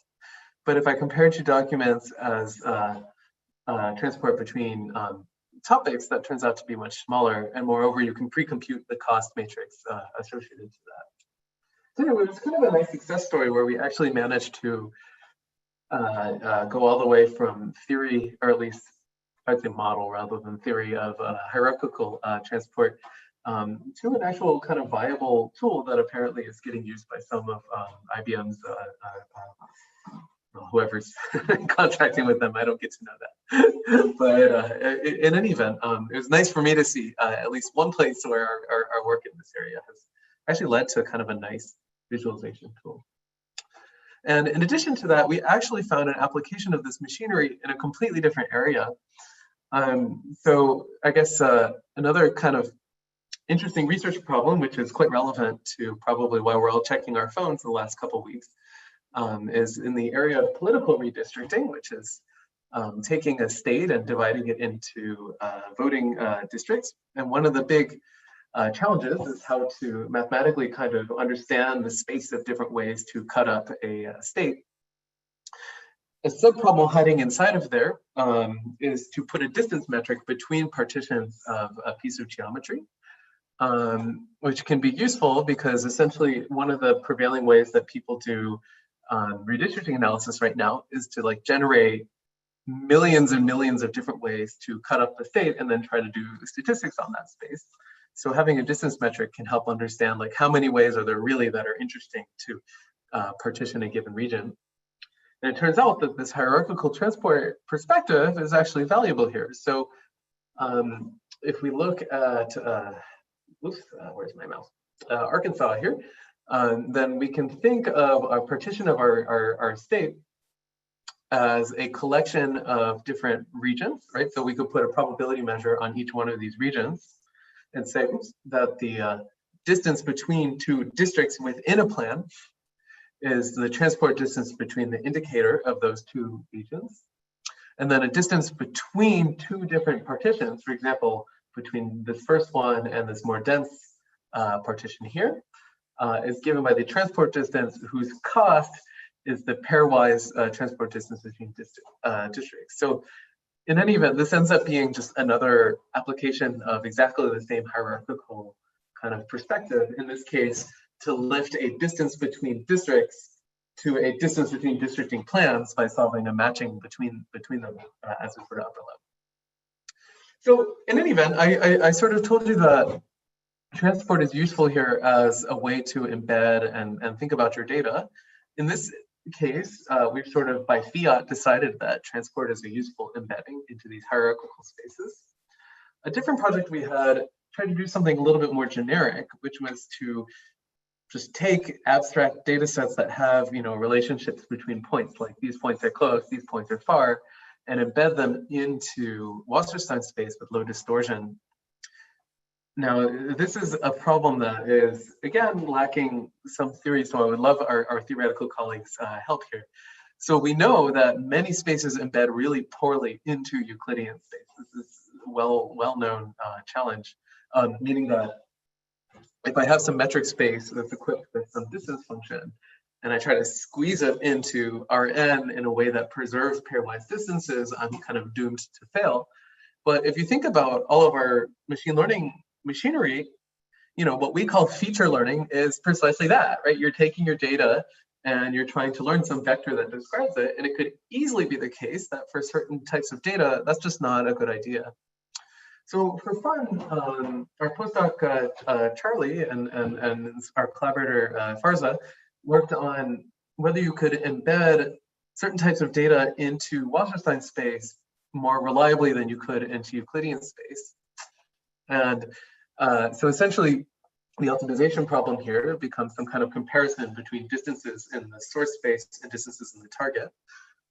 But if I compare 2 documents as transport between topics, that turns out to be much smaller. And moreover, you can pre-compute the cost matrix associated to that. So anyway, it was kind of a nice success story where we actually managed to go all the way from theory, or at least I'd say model rather than theory, of hierarchical transport to an actual kind of viable tool that apparently is getting used by some of IBM's, whoever's contracting with them. I don't get to know that. But in any event, it was nice for me to see at least one place where our work in this area has actually led to kind of a nice visualization tool. And in addition to that, we actually found an application of this machinery in a completely different area. So I guess another kind of interesting research problem, which is quite relevant to probably why we're all checking our phones the last couple of weeks, is in the area of political redistricting, which is taking a state and dividing it into voting districts. And one of the big challenges is how to mathematically kind of understand the space of different ways to cut up a state. A subproblem hiding inside of there is to put a distance metric between partitions of a piece of geometry, which can be useful because essentially one of the prevailing ways that people do redistricting analysis right now is to like generate millions and millions of different ways to cut up the state and then try to do statistics on that space. So having a distance metric can help understand like how many ways are there really that are interesting to partition a given region. And it turns out that this hierarchical transport perspective is actually valuable here. So if we look at, where's my mouse? Arkansas here, then we can think of a partition of our state as a collection of different regions, right? So we could put a probability measure on each one of these regions and say that the distance between 2 districts within a plan is the transport distance between the indicator of those 2 regions. And then a distance between 2 different partitions, for example, between this first one and this more dense partition here, is given by the transport distance whose cost is the pairwise transport distance between districts. So in any event, this ends up being just another application of exactly the same hierarchical kind of perspective, in this case, to lift a distance between districts to a distance between districting plans by solving a matching between them as we sort of upper level. So in any event, I sort of told you that transport is useful here as a way to embed and think about your data. In this case, we've sort of by fiat decided that transport is a useful embedding into these hierarchical spaces. A different project we had tried to do something a little bit more generic, which was to just take abstract data sets that have, relationships between points, like these points are close, these points are far, and embed them into Wasserstein space with low distortion. Now, this is a problem that is, again, lacking some theory, so I would love our theoretical colleagues' help here. So we know that many spaces embed really poorly into Euclidean space. This is a well-known challenge, meaning that if I have some metric space that's equipped with some distance function, and I try to squeeze it into Rn in a way that preserves pairwise distances, I'm kind of doomed to fail. But if you think about all of our machine learning machinery, what we call feature learning is precisely that, right? You're taking your data and you're trying to learn some vector that describes it. And it could easily be the case that for certain types of data, that's just not a good idea. So for fun, our postdoc Charlie and our collaborator Farza worked on whether you could embed certain types of data into Wasserstein space more reliably than you could into Euclidean space. And so essentially, the optimization problem here becomes some kind of comparison between distances in the source space and distances in the target,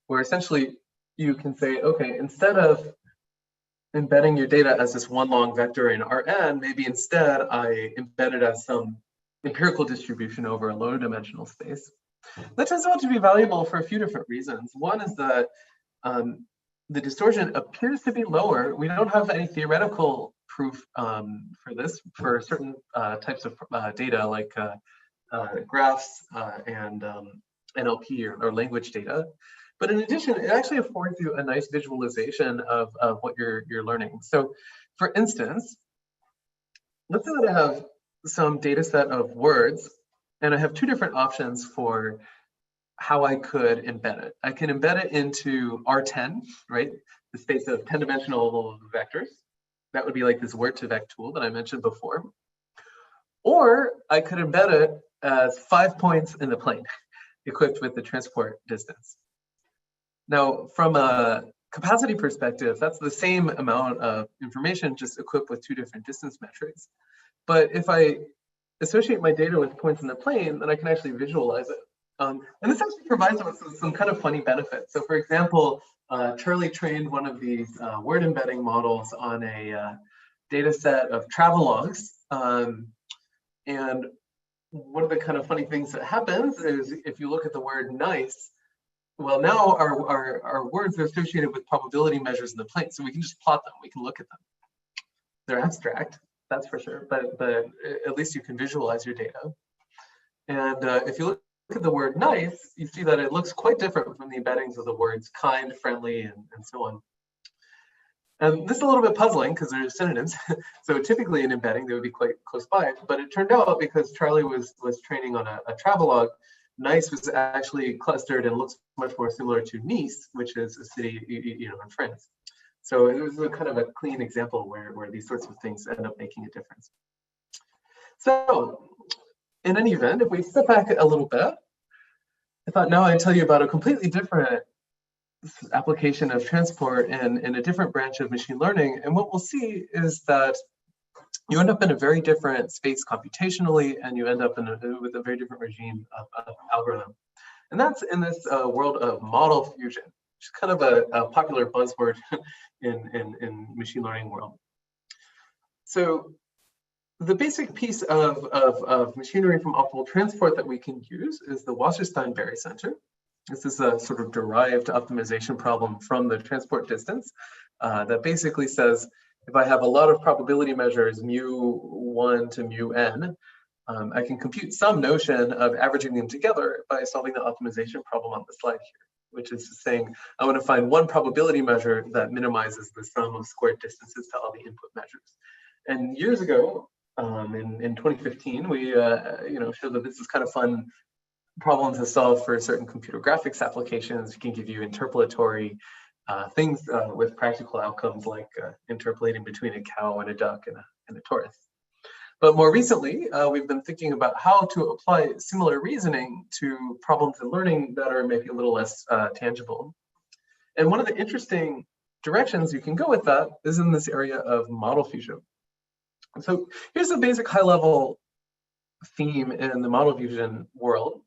where essentially you can say, okay, instead of embedding your data as this one long vector in Rn, maybe instead I embed it as some empirical distribution over a low dimensional space. That turns out to be valuable for a few different reasons. One is that the distortion appears to be lower. We don't have any theoretical proof for this for certain types of data like graphs and NLP or language data. But in addition, it actually affords you a nice visualization of what you're learning. So for instance, let's say that I have some data set of words and I have two different options for how I could embed it. I can embed it into R10, right? The space of 10-dimensional vectors. That would be like this word2vec tool that I mentioned before. Or I could embed it as 5 points in the plane, equipped with the transport distance. Now, from a capacity perspective, that's the same amount of information, just equipped with two different distance metrics. But if I associate my data with points in the plane, then I can actually visualize it. And this actually provides us with some kind of funny benefits. So for example, Charlie trained one of these word embedding models on a data set of travelogues. And one of the kind of funny things that happens is if you look at the word nice, well, now our words are associated with probability measures in the plane. So we can just plot them, we can look at them. They're abstract, that's for sure, but at least you can visualize your data. And if you look at the word nice, you see that it looks quite different from the embeddings of the words kind, friendly, and so on. And this is a little bit puzzling because they're synonyms. So typically in embedding, they would be quite close by, but it turned out because Charlie was training on a travelogue, nice was actually clustered and looks much more similar to Nice, which is a city, in France. So it was a kind of a clean example where these sorts of things end up making a difference. So in any event, if we step back a little bit, I thought now I'd tell you about a completely different application of transport in a different branch of machine learning. And what we'll see is that you end up in a very different space computationally, and you end up with a very different regime of algorithm. And that's in this world of model fusion, which is kind of a popular buzzword in machine learning world. So the basic piece of machinery from optimal transport that we can use is the Wasserstein barycenter. This is a sort of derived optimization problem from the transport distance that basically says, if I have a lot of probability measures, mu1 to mu(n), I can compute some notion of averaging them together by solving the optimization problem on the slide here, which is saying I want to find one probability measure that minimizes the sum of squared distances to all the input measures. And years ago, in 2015, we showed that this is kind of fun problem to solve for certain computer graphics applications. It can give you interpolatory things with practical outcomes like interpolating between a cow and a duck and a tortoise. But more recently, we've been thinking about how to apply similar reasoning to problems in learning that are maybe a little less tangible. And one of the interesting directions you can go with that is in this area of model fusion. So here's a basic high-level theme in the model fusion world,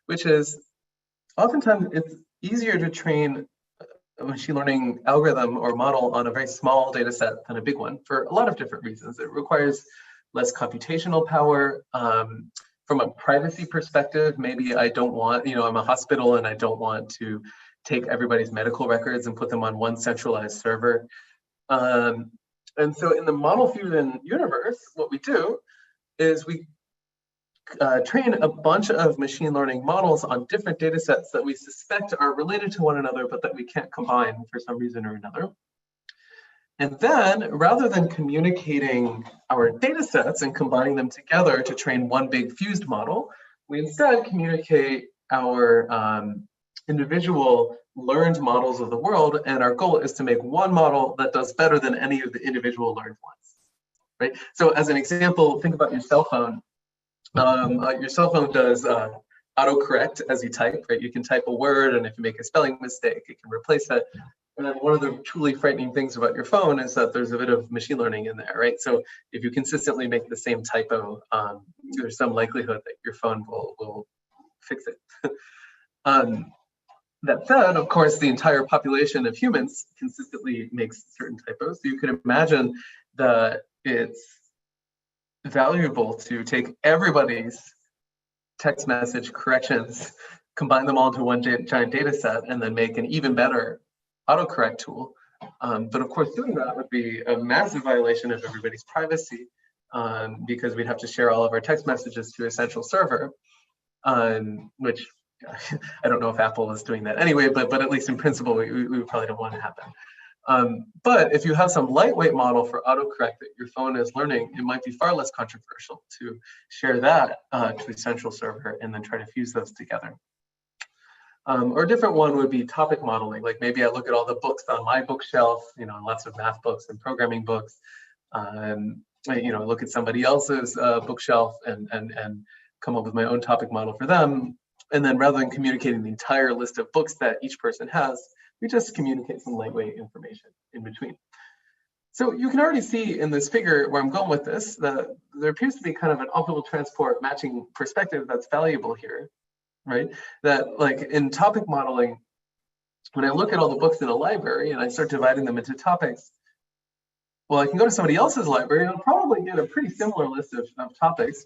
which is oftentimes it's easier to train a machine learning algorithm or model on a very small data set than a big one for a lot of different reasons. It requires less computational power. From a privacy perspective, maybe I don't want, I'm a hospital and I don't want to take everybody's medical records and put them on one centralized server. And so in the model fusion universe, what we do is we train a bunch of machine learning models on different data sets that we suspect are related to one another, but that we can't combine for some reason or another. And then rather than communicating our data sets and combining them together to train one big fused model, we instead communicate our individual learned models of the world. And our goal is to make one model that does better than any of the individual learned ones, right? So as an example, think about your cell phone. Your cell phone does autocorrect as you type, right? You can type a word, and if you make a spelling mistake, it can replace it. And then one of the truly frightening things about your phone is that there's a bit of machine learning in there, right? So if you consistently make the same typo, there's some likelihood that your phone will fix it. That said, of course, the entire population of humans consistently makes certain typos. So you can imagine that it's valuable to take everybody's text message corrections, combine them all into one giant data set, and then make an even better autocorrect tool. But of course, doing that would be a massive violation of everybody's privacy, because we'd have to share all of our text messages to a central server, which I don't know if Apple is doing that anyway, but at least in principle, we probably don't want to happen. But if you have some lightweight model for autocorrect that your phone is learning, it might be far less controversial to share that to a central server and then try to fuse those together. Or a different one would be topic modeling. Like maybe I look at all the books on my bookshelf, lots of math books and programming books. Look at somebody else's bookshelf and come up with my own topic model for them. And then rather than communicating the entire list of books that each person has, we just communicate some lightweight information in between. So you can already see in this figure where I'm going with this, that there appears to be kind of an optimal transport matching perspective that's valuable here, right? That like in topic modeling, when I look at all the books in a library and I start dividing them into topics, well, I can go to somebody else's library and I'll probably get a pretty similar list of topics,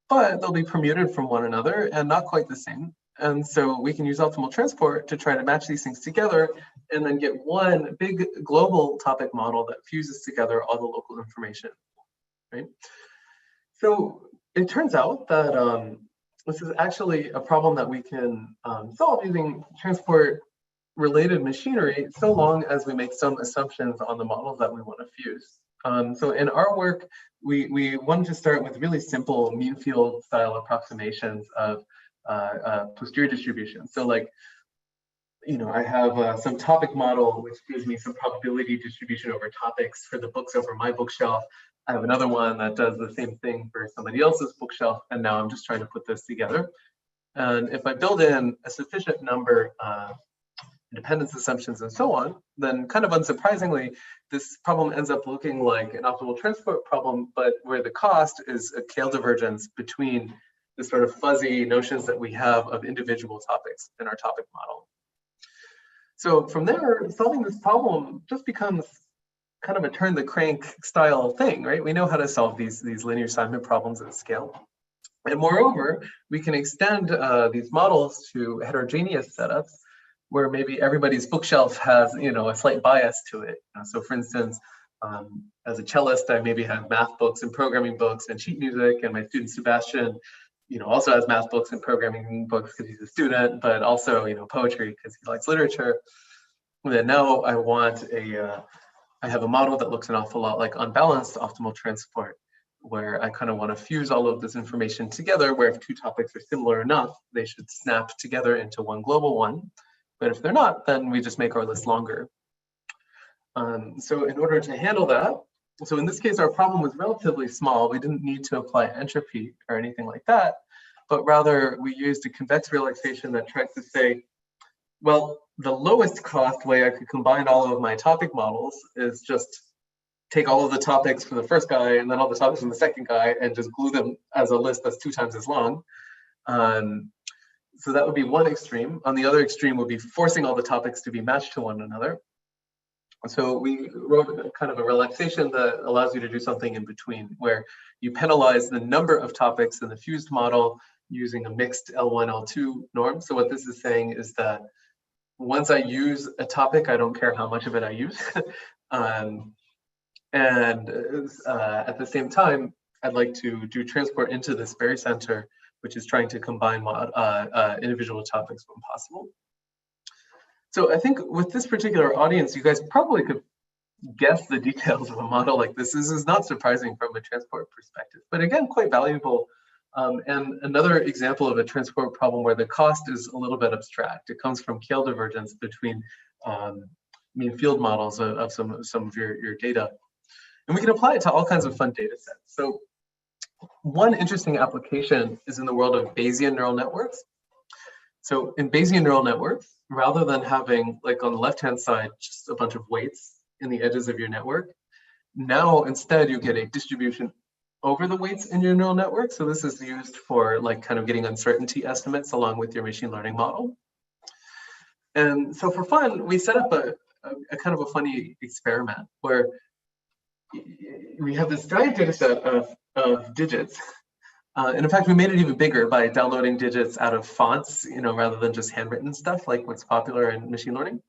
but they'll be permuted from one another and not quite the same. And so we can use optimal transport to try to match these things together and then get one big global topic model that fuses together all the local information, right? So it turns out that this is actually a problem that we can solve using transport-related machinery so long as we make some assumptions on the models that we want to fuse. So in our work, we wanted to start with really simple mean field style approximations of posterior distribution. So like, I have some topic model, which gives me some probability distribution over topics for the books over my bookshelf. I have another one that does the same thing for somebody else's bookshelf. And now I'm just trying to put this together. And if I build in a sufficient number of dependence assumptions and so on, then kind of unsurprisingly, this problem ends up looking like an optimal transport problem, but where the cost is a scale divergence between the sort of fuzzy notions that we have of individual topics in our topic model. So from there, solving this problem just becomes kind of a turn the crank style thing, right? We know how to solve these linear assignment problems at scale. And moreover, we can extend these models to heterogeneous setups where maybe everybody's bookshelf has, a slight bias to it. So for instance, as a cellist, I maybe have math books and programming books and sheet music, and my student Sebastian, also has math books and programming books because he's a student, but also, poetry because he likes literature. And then now I have a model that looks an awful lot like unbalanced optimal transport, where I kind of want to fuse all of this information together, where if two topics are similar enough, they should snap together into one global one. But if they're not, then we just make our list longer. So in order to handle that, So in this case, our problem was relatively small. We didn't need to apply entropy or anything like that, but rather we used a convex relaxation that tried to say, well, the lowest cost way I could combine all of my topic models is just take all of the topics for the first guy and then all the topics from the second guy and just glue them as a list that's 2 times as long. So that would be one extreme. On the other extreme would be forcing all the topics to be matched to one another. So we wrote a kind of a relaxation that allows you to do something in between, where you penalize the number of topics in the fused model using a mixed L1, L2 norm. So what this is saying is that once I use a topic, I don't care how much of it I use. At the same time, I'd like to do transport into this very center, which is trying to combine individual topics when possible. So I think with this particular audience, you guys probably could guess the details of a model like this. This is not surprising from a transport perspective, but again, quite valuable. And another example of a transport problem where the cost is a little bit abstract. It comes from Keil divergence between mean field models of some of your data. And we can apply it to all kinds of fun data sets. So one interesting application is in the world of Bayesian neural networks. So in Bayesian neural networks, rather than having, like on the left-hand side, just a bunch of weights in the edges of your network, now instead you get a distribution over the weights in your neural network. So this is used for like kind of getting uncertainty estimates along with your machine learning model. And so for fun, we set up a kind of a funny experiment where we have this giant data set of digits. And in fact, we made it even bigger by downloading digits out of fonts, rather than just handwritten stuff like what's popular in machine learning.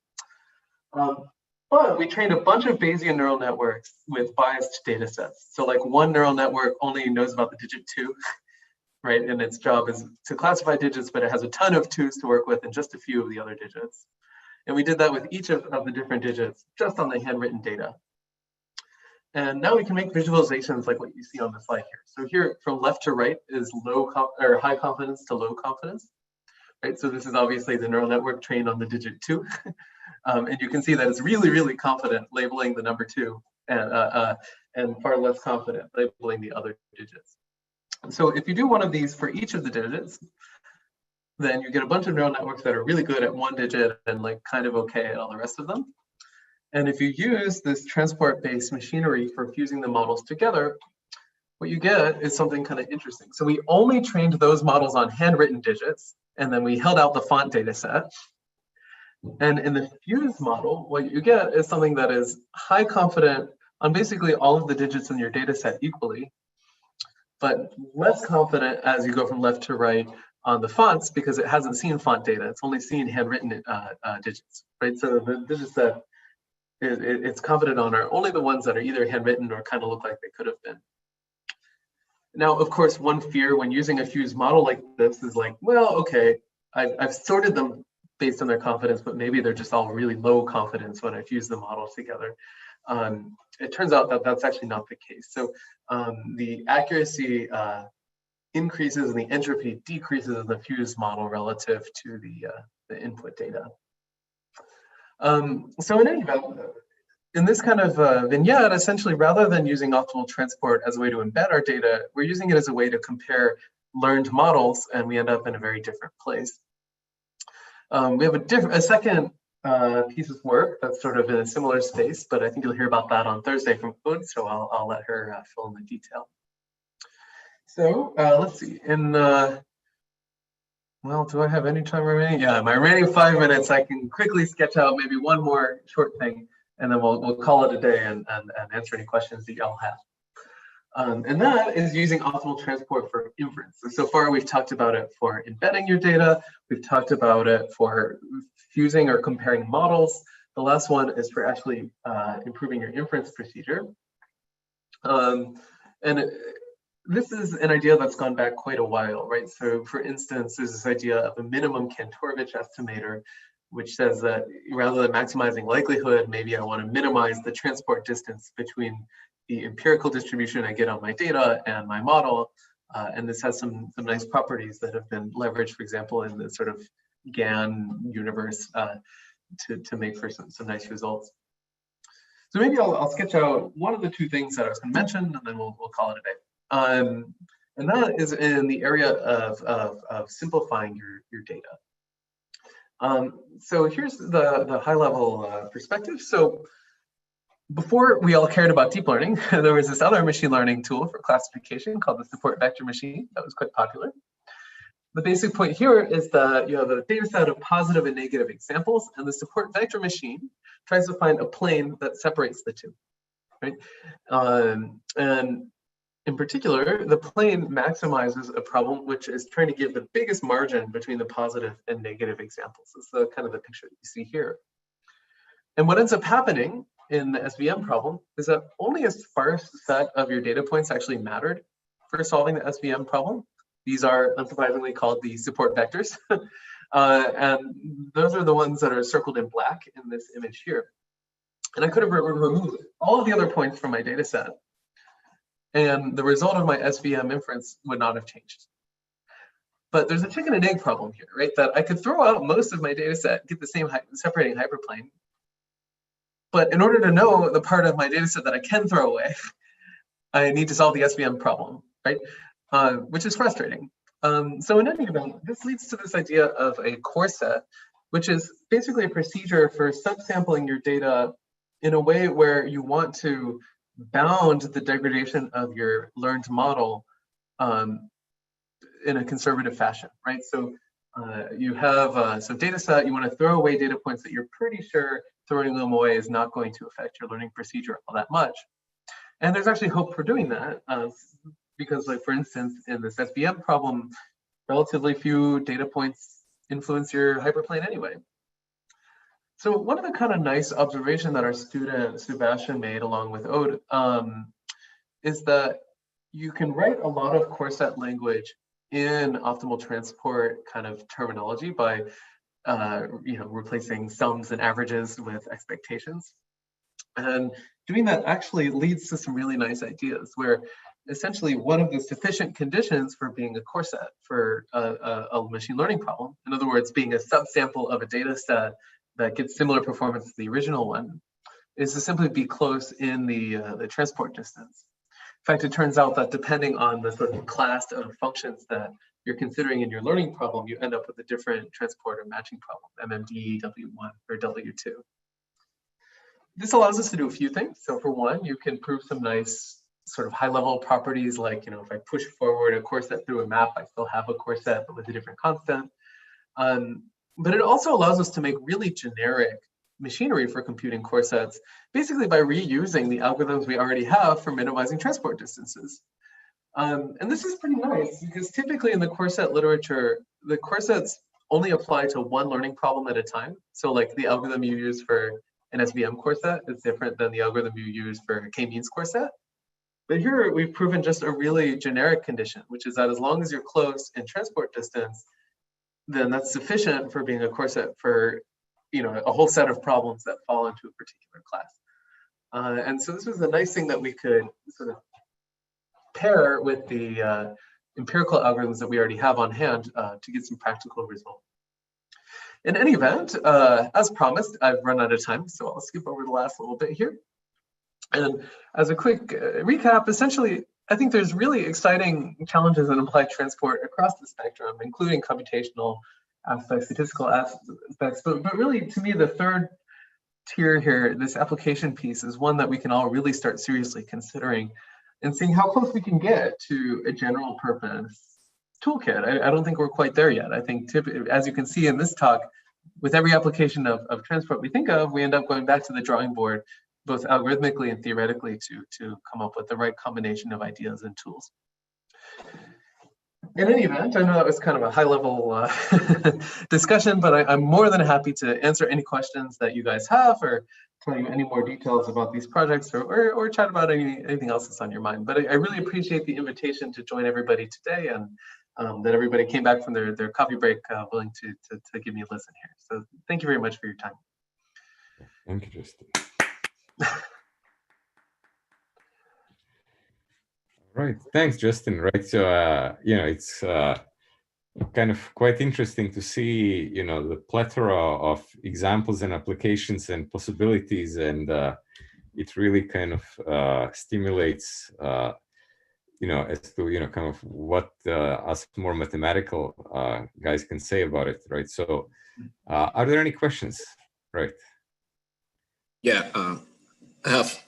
But we trained a bunch of Bayesian neural networks with biased data sets. So like one neural network only knows about the digit 2, right? And its job is to classify digits, but it has a ton of 2s to work with and just a few of the other digits. And we did that with each of the different digits just on the handwritten data. And now we can make visualizations like what you see on the slide here. So here from left to right is high confidence to low confidence, right? So this is obviously the neural network trained on the digit 2. And you can see that it's really, really confident labeling the number 2 and far less confident labeling the other digits. So if you do one of these for each of the digits, then you get a bunch of neural networks that are really good at one digit and like kind of okay at all the rest of them. And if you use this transport-based machinery for fusing the models together, what you get is something kind of interesting. So we only trained those models on handwritten digits, and then we held out the font data set. And in the fused model, what you get is something that is high confident on basically all of the digits in your data set equally, but less confident as you go from left to right on the fonts because it hasn't seen font data. It's only seen handwritten digits, right? So the digits that it's confident on are only the ones that are either handwritten or kind of look like they could have been. Now, of course, one fear when using a fused model like this is like, well, okay, I've sorted them based on their confidence, but maybe they're just all really low confidence when I fuse the models together. It turns out that that's actually not the case. So the accuracy increases and the entropy decreases in the fused model relative to the input data. So in any event, in this kind of vignette, essentially, rather than using optimal transport as a way to embed our data, we're using it as a way to compare learned models, and we end up in a very different place. We have a second piece of work that's sort of in a similar space, but I think you'll hear about that on Thursday from Claude, so I'll let her fill in the detail. So let's see. Well, do I have any time remaining? Yeah, my remaining 5 minutes, I can quickly sketch out maybe one more short thing, and then we'll call it a day and answer any questions that y'all have. And that is using optimal transport for inference. And so far, we've talked about it for embedding your data. We've talked about it for fusing or comparing models. The last one is for actually improving your inference procedure. This is an idea that's gone back quite a while, right? So for instance, there's this idea of a minimum Kantorovich estimator, which says that rather than maximizing likelihood, maybe I want to minimize the transport distance between the empirical distribution I get on my data and my model. And this has some nice properties that have been leveraged, for example, in the sort of GAN universe to make for some nice results. So maybe I'll sketch out one of the two things that I was going to mention, and then we'll call it a day. And that is in the area of simplifying your data. So here's the high level perspective. So before we all cared about deep learning, there was this other machine learning tool for classification called the support vector machine that was quite popular. The basic point here is that you have a data set of positive and negative examples, and the support vector machine tries to find a plane that separates the two, right? And in particular, the plane maximizes a problem which is trying to give the biggest margin between the positive and negative examples. This is the kind of the picture that you see here. And what ends up happening in the SVM problem is that only a sparse set of your data points actually mattered for solving the SVM problem. These are unsurprisingly called the support vectors. And those are the ones that are circled in black in this image here. And I could have removed all of the other points from my data set, and the result of my SVM inference would not have changed. But there's a chicken and egg problem here, right? That I could throw out most of my data set, get the same separating hyperplane. But in order to know the part of my data set that I can throw away, I need to solve the SVM problem, right? Which is frustrating. So in any event, this leads to this idea of a core set, which is basically a procedure for subsampling your data in a way where you want to bound the degradation of your learned model in a conservative fashion, right? So you have some data set, you want to throw away data points that you're pretty sure throwing them away is not going to affect your learning procedure all that much. And there's actually hope for doing that because, like, for instance, in this SVM problem, relatively few data points influence your hyperplane anyway. So one of the kind of nice observation that our student Sebastian made along with Ode is that you can write a lot of core set language in optimal transport kind of terminology by replacing sums and averages with expectations. And doing that actually leads to some really nice ideas where essentially one of the sufficient conditions for being a core set for a machine learning problem, in other words, being a subsample of a data set that gets similar performance to the original one, is to simply be close in the transport distance. In fact, it turns out that depending on the sort of class of functions that you're considering in your learning problem, you end up with a different transport or matching problem, MMD, W1, or W2. This allows us to do a few things. So for one, you can prove some nice sort of high-level properties like, if I push forward a core set through a map, I still have a core set, but with a different constant. But it also allows us to make really generic machinery for computing core sets, basically by reusing the algorithms we already have for minimizing transport distances. And this is pretty nice because typically in the core set literature, the core sets only apply to one learning problem at a time. So like the algorithm you use for an SVM core set is different than the algorithm you use for a k-means core set. But here we've proven just a really generic condition, which is that as long as you're close in transport distance, then that's sufficient for being a core set for a whole set of problems that fall into a particular class. And so this was a nice thing that we could sort of pair with the empirical algorithms that we already have on hand to get some practical results. In any event, as promised, I've run out of time, so I'll skip over the last little bit here. And as a quick recap, essentially, I think there's really exciting challenges in applied transport across the spectrum, including computational aspects, statistical aspects, but really, to me, the third tier here, this application piece, is one that we can all really start seriously considering and seeing how close we can get to a general purpose toolkit. I don't think we're quite there yet. I think, as you can see in this talk, with every application of transport we think of, we end up going back to the drawing board, both algorithmically and theoretically, to come up with the right combination of ideas and tools. In any event, I know that was kind of a high-level discussion, but I'm more than happy to answer any questions that you guys have, or tell you any more details about these projects, or chat about anything else that's on your mind. But I really appreciate the invitation to join everybody today, and that everybody came back from their coffee break willing to give me a listen here. So thank you very much for your time. Thank you, Justin. Right, thanks, Justin. Right, so it's kind of quite interesting to see the plethora of examples and applications and possibilities, and it really kind of stimulates, as to, kind of what us more mathematical guys can say about it, right? So are there any questions? Right. Yeah, I have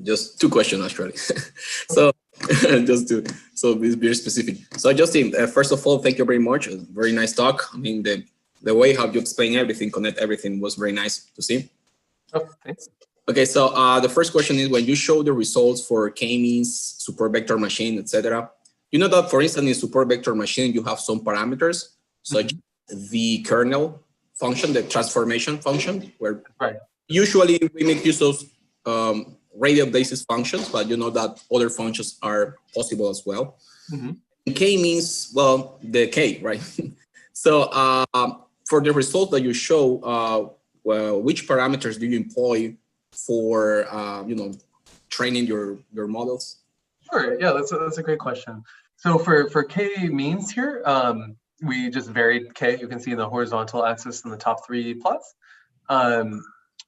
just two questions actually. So just to be very specific. So Justin, first of all, thank you very much. A very nice talk. I mean, the way how you explain everything, connect everything was very nice to see. Oh, thanks. Okay, so the first question is, when you show the results for k-means, support vector machine, etc., you know that, for instance, in support vector machine, you have some parameters, such the kernel function, the transformation function, where usually we make use of radial basis functions, but you know that other functions are possible as well. K means, well, the K, right? So for the result that you show, well, which parameters do you employ for training your models? Sure. Yeah, that's a great question. So for k means here, we just varied k. You can see in the horizontal axis in the top three plots.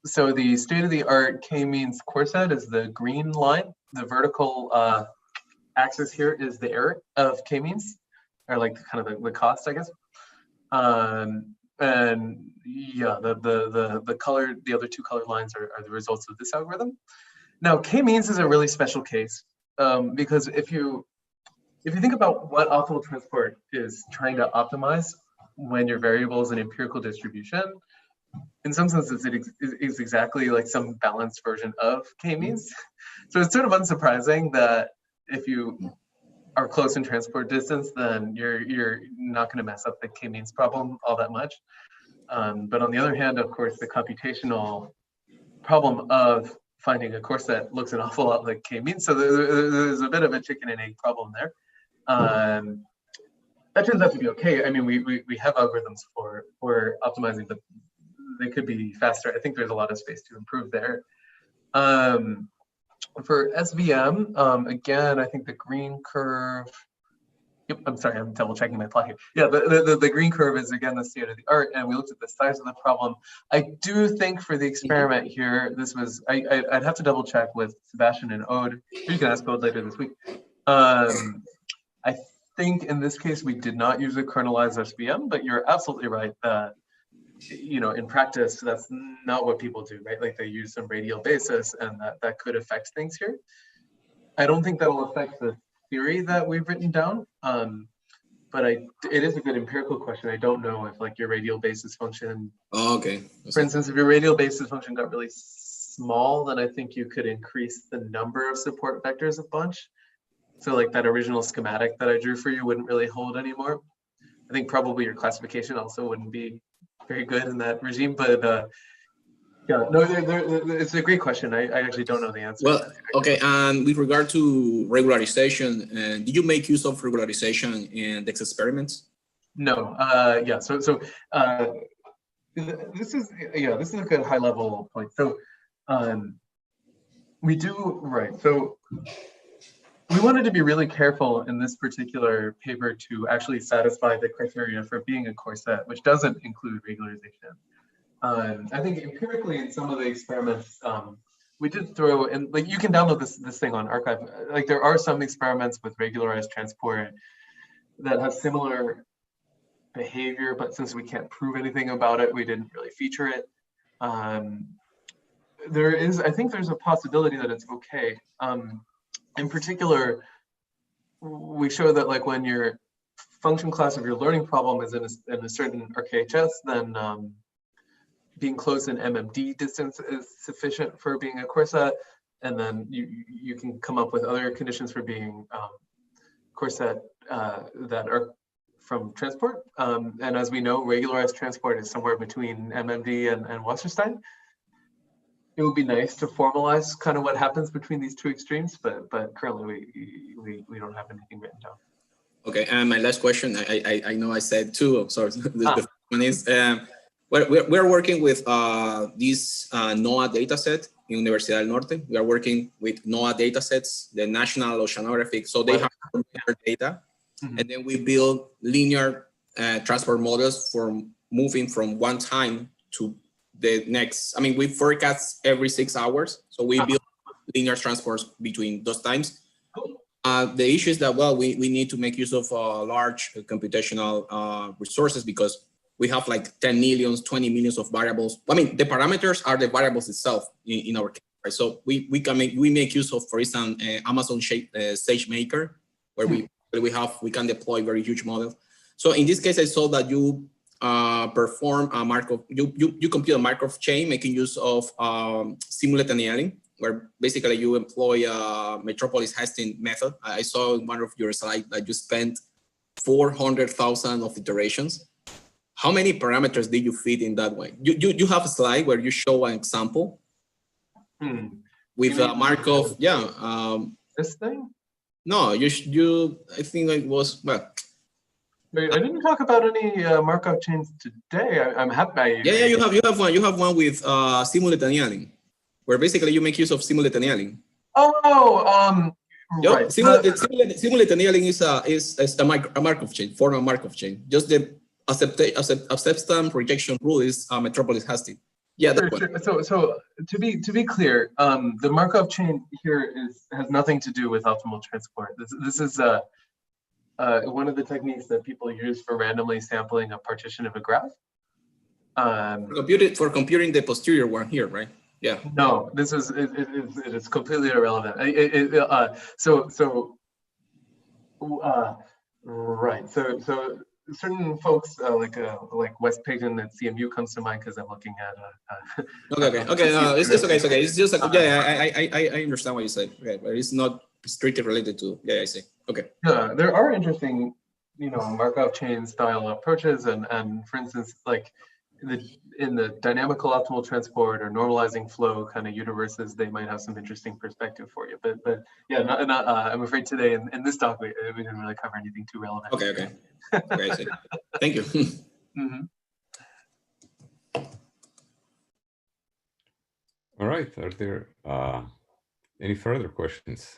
So the state-of-the-art k means core set is the green line. The vertical axis here is the error of k means, or like kind of the cost, I guess. And yeah, the color, the other two colored lines are the results of this algorithm. Now, k-means is a really special case because if you think about what optimal transport is trying to optimize when your variable is an empirical distribution, in some senses it is exactly like some balanced version of k-means. So it's sort of unsurprising that if you are close in transport distance, then you're not going to mess up the k-means problem all that much. But on the other hand, of course, the computational problem of finding a core set looks an awful lot like k-means. So there's a bit of a chicken and egg problem there. That turns out to be okay. I mean, we have algorithms for optimizing, but they could be faster. I think there's a lot of space to improve there. For SVM, again, I think the green curve, yep, I'm sorry, I'm double checking my plot here. Yeah, the green curve is again the state of the art, and we looked at the size of the problem. I do think for the experiment here, this was, I'd have to double check with Sebastian and Ode. You can ask Ode later this week. I think in this case, we did not use a kernelized SVM, but you're absolutely right that, in practice, that's not what people do, right? Like they use some radial basis, and that could affect things here. I don't think that will affect the theory that we've written down, but it is a good empirical question. I don't know if like your radial basis function. Oh, okay. For instance, if your radial basis function got really small, then I think you could increase the number of support vectors a bunch. So like that original schematic that I drew for you wouldn't really hold anymore. I think probably your classification also wouldn't be very good in that regime, but yeah, no, it's a great question. I actually don't know the answer. Well, okay, and with regard to regularization, did you make use of regularization in DEX experiments? No, yeah, so this is a good high level point. So we do, right, so we wanted to be really careful in this particular paper to actually satisfy the criteria for being a core set, which doesn't include regularization. I think empirically in some of the experiments, we did throw in, like you can download this thing on archive. Like there are some experiments with regularized transport that have similar behavior, but since we can't prove anything about it, we didn't really feature it. I think there's a possibility that it's okay. In particular, we show that like when your function class of your learning problem is in a certain RKHS, then being close in MMD distance is sufficient for being a core set, and then you can come up with other conditions for being core set that are from transport. And as we know, regularized transport is somewhere between MMD and Wasserstein. It would be nice to formalize kind of what happens between these two extremes, but currently we don't have anything written down. Okay, and my last question, I know I said two, I'm sorry. The first one is, we're working with this NOAA dataset in Universidad del Norte. We are working with NOAA datasets, the National Oceanographic, so they have data, and then we build linear transport models for moving from one time to the next. I mean, we forecast every 6 hours, so we build linear transports between those times. The issue is that, well, we need to make use of large computational resources because we have like 10 millions, 20 millions of variables. I mean, the parameters are the variables itself in our case, right? So we make use of, for instance, Amazon SageMaker, where we can deploy very huge models. So in this case, I saw that you perform a Markov, you compute a Markov chain making use of simulate annealing, where basically you employ a Metropolis hasting method. I saw in one of your slides that you spent 400,000 of iterations. How many parameters did you fit in that way? You have a slide where you show an example with Markov. Yeah. This thing? No, I think it was, well. Wait, I didn't talk about any Markov chains today. I'm happy. Yeah, you have one. You have one with simulate annealing, where basically you make use of simulate annealing. Oh, right. Simulate annealing is a Markov chain, formal Markov chain. Just the acceptance rejection rule is Metropolis hasting. Yeah, sure. So to be clear, the Markov chain here has nothing to do with optimal transport. This is one of the techniques that people use for randomly sampling a partition of a graph. For computing the posterior one here, right? Yeah. No, it is completely irrelevant. Right. So certain folks like Wes Payton at CMU comes to mind because I'm looking at. Okay. No, it's okay. It's okay. It's just like I understand what you said. Okay, but it's not strictly related to. Yeah, I see. Okay. Yeah, there are interesting, Markov chain style approaches, and for instance, like in the dynamical optimal transport or normalizing flow kind of universes, they might have some interesting perspective for you. But yeah, not I'm afraid today in this talk we didn't really cover anything too relevant. Okay. Okay, I see. Thank you. All right. Are there any further questions?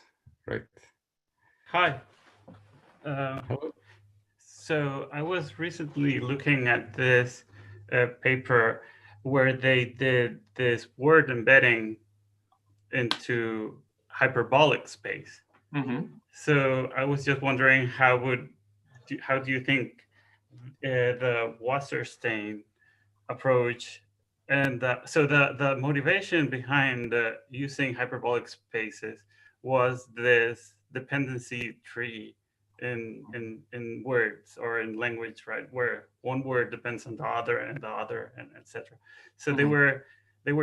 Right. Hi. Hello. So I was recently looking at this paper where they did this word embedding into hyperbolic space. So I was just wondering how do you think the Wasserstein approach and so the motivation behind using hyperbolic spaces was this dependency tree in words or in language, right, where one word depends on the other and etc. So they were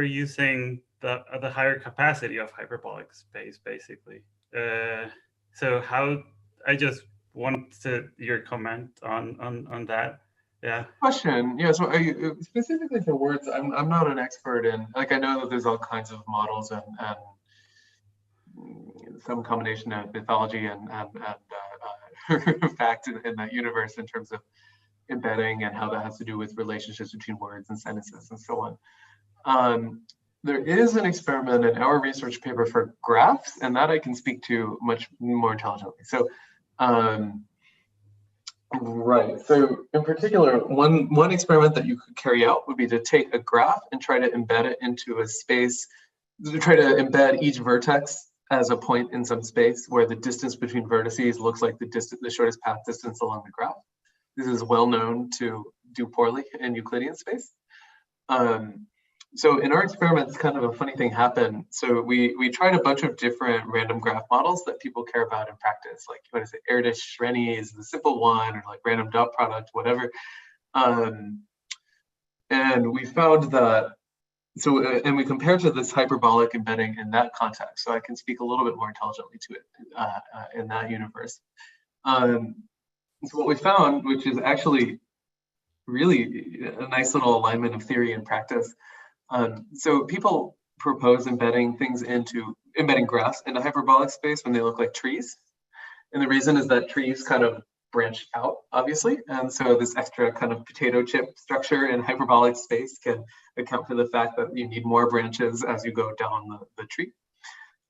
using the higher capacity of hyperbolic space basically. So how, I just wanted your comment on that. Yeah. Question. Yeah. So specifically for words, I'm not an expert in, like, I know that there's all kinds of models and some combination of mythology and fact in that universe in terms of embedding and how that has to do with relationships between words and sentences and so on. There is an experiment in our research paper for graphs, and that I can speak to much more intelligently. So, right. So in particular, one experiment that you could carry out would be to take a graph and try to embed it into a space, to try to embed each vertex as a point in some space where the distance between vertices looks like the shortest path distance along the graph. This is well known to do poorly in Euclidean space. So in our experiments, kind of a funny thing happened. So we tried a bunch of different random graph models that people care about in practice, like what is it, Erdős-Renyi is the simple one, or like random dot product, whatever. And we found that, and we compared to this hyperbolic embedding in that context. So I can speak a little bit more intelligently to it in that universe. So what we found, which is actually really a nice little alignment of theory and practice. So people propose embedding graphs into hyperbolic space when they look like trees. And the reason is that trees kind of branch out, obviously. And so this extra kind of potato chip structure in hyperbolic space can account for the fact that you need more branches as you go down the tree.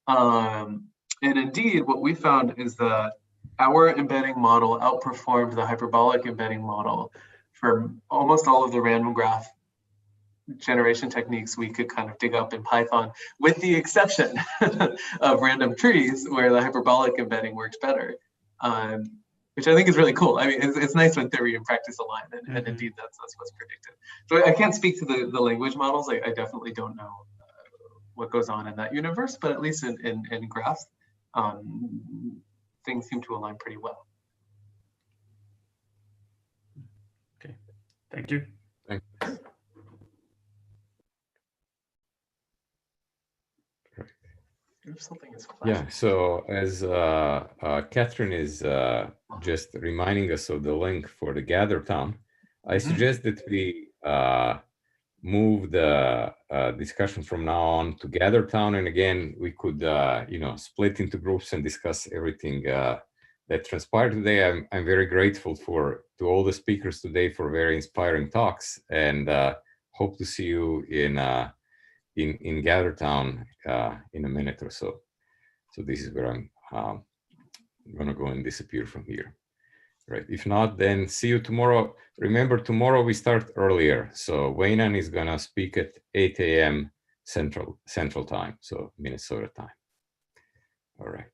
And indeed, what we found is that our embedding model outperformed the hyperbolic embedding model for almost all of the random graph generation techniques we could kind of dig up in Python, with the exception of random trees where the hyperbolic embedding works better, which I think is really cool. I mean, it's nice when theory and practice align, and indeed that's what's predicted. So I can't speak to the language models. I definitely don't know what goes on in that universe, but at least in graphs, things seem to align pretty well. Okay, thank you. Thanks. Something is yeah, so as Catherine is just reminding us of the link for the Gather Town, I suggest that we move the discussion from now on to Gather Town, and again we could you know, split into groups and discuss everything that transpired today. I'm very grateful to all the speakers today for very inspiring talks, and hope to see you in Gather Town in a minute or so. So this is where I'm gonna go and disappear from here. Right. If not, then see you tomorrow. Remember, tomorrow we start earlier. So Waynan is gonna speak at 8 a.m. Central Time, so Minnesota time. All right.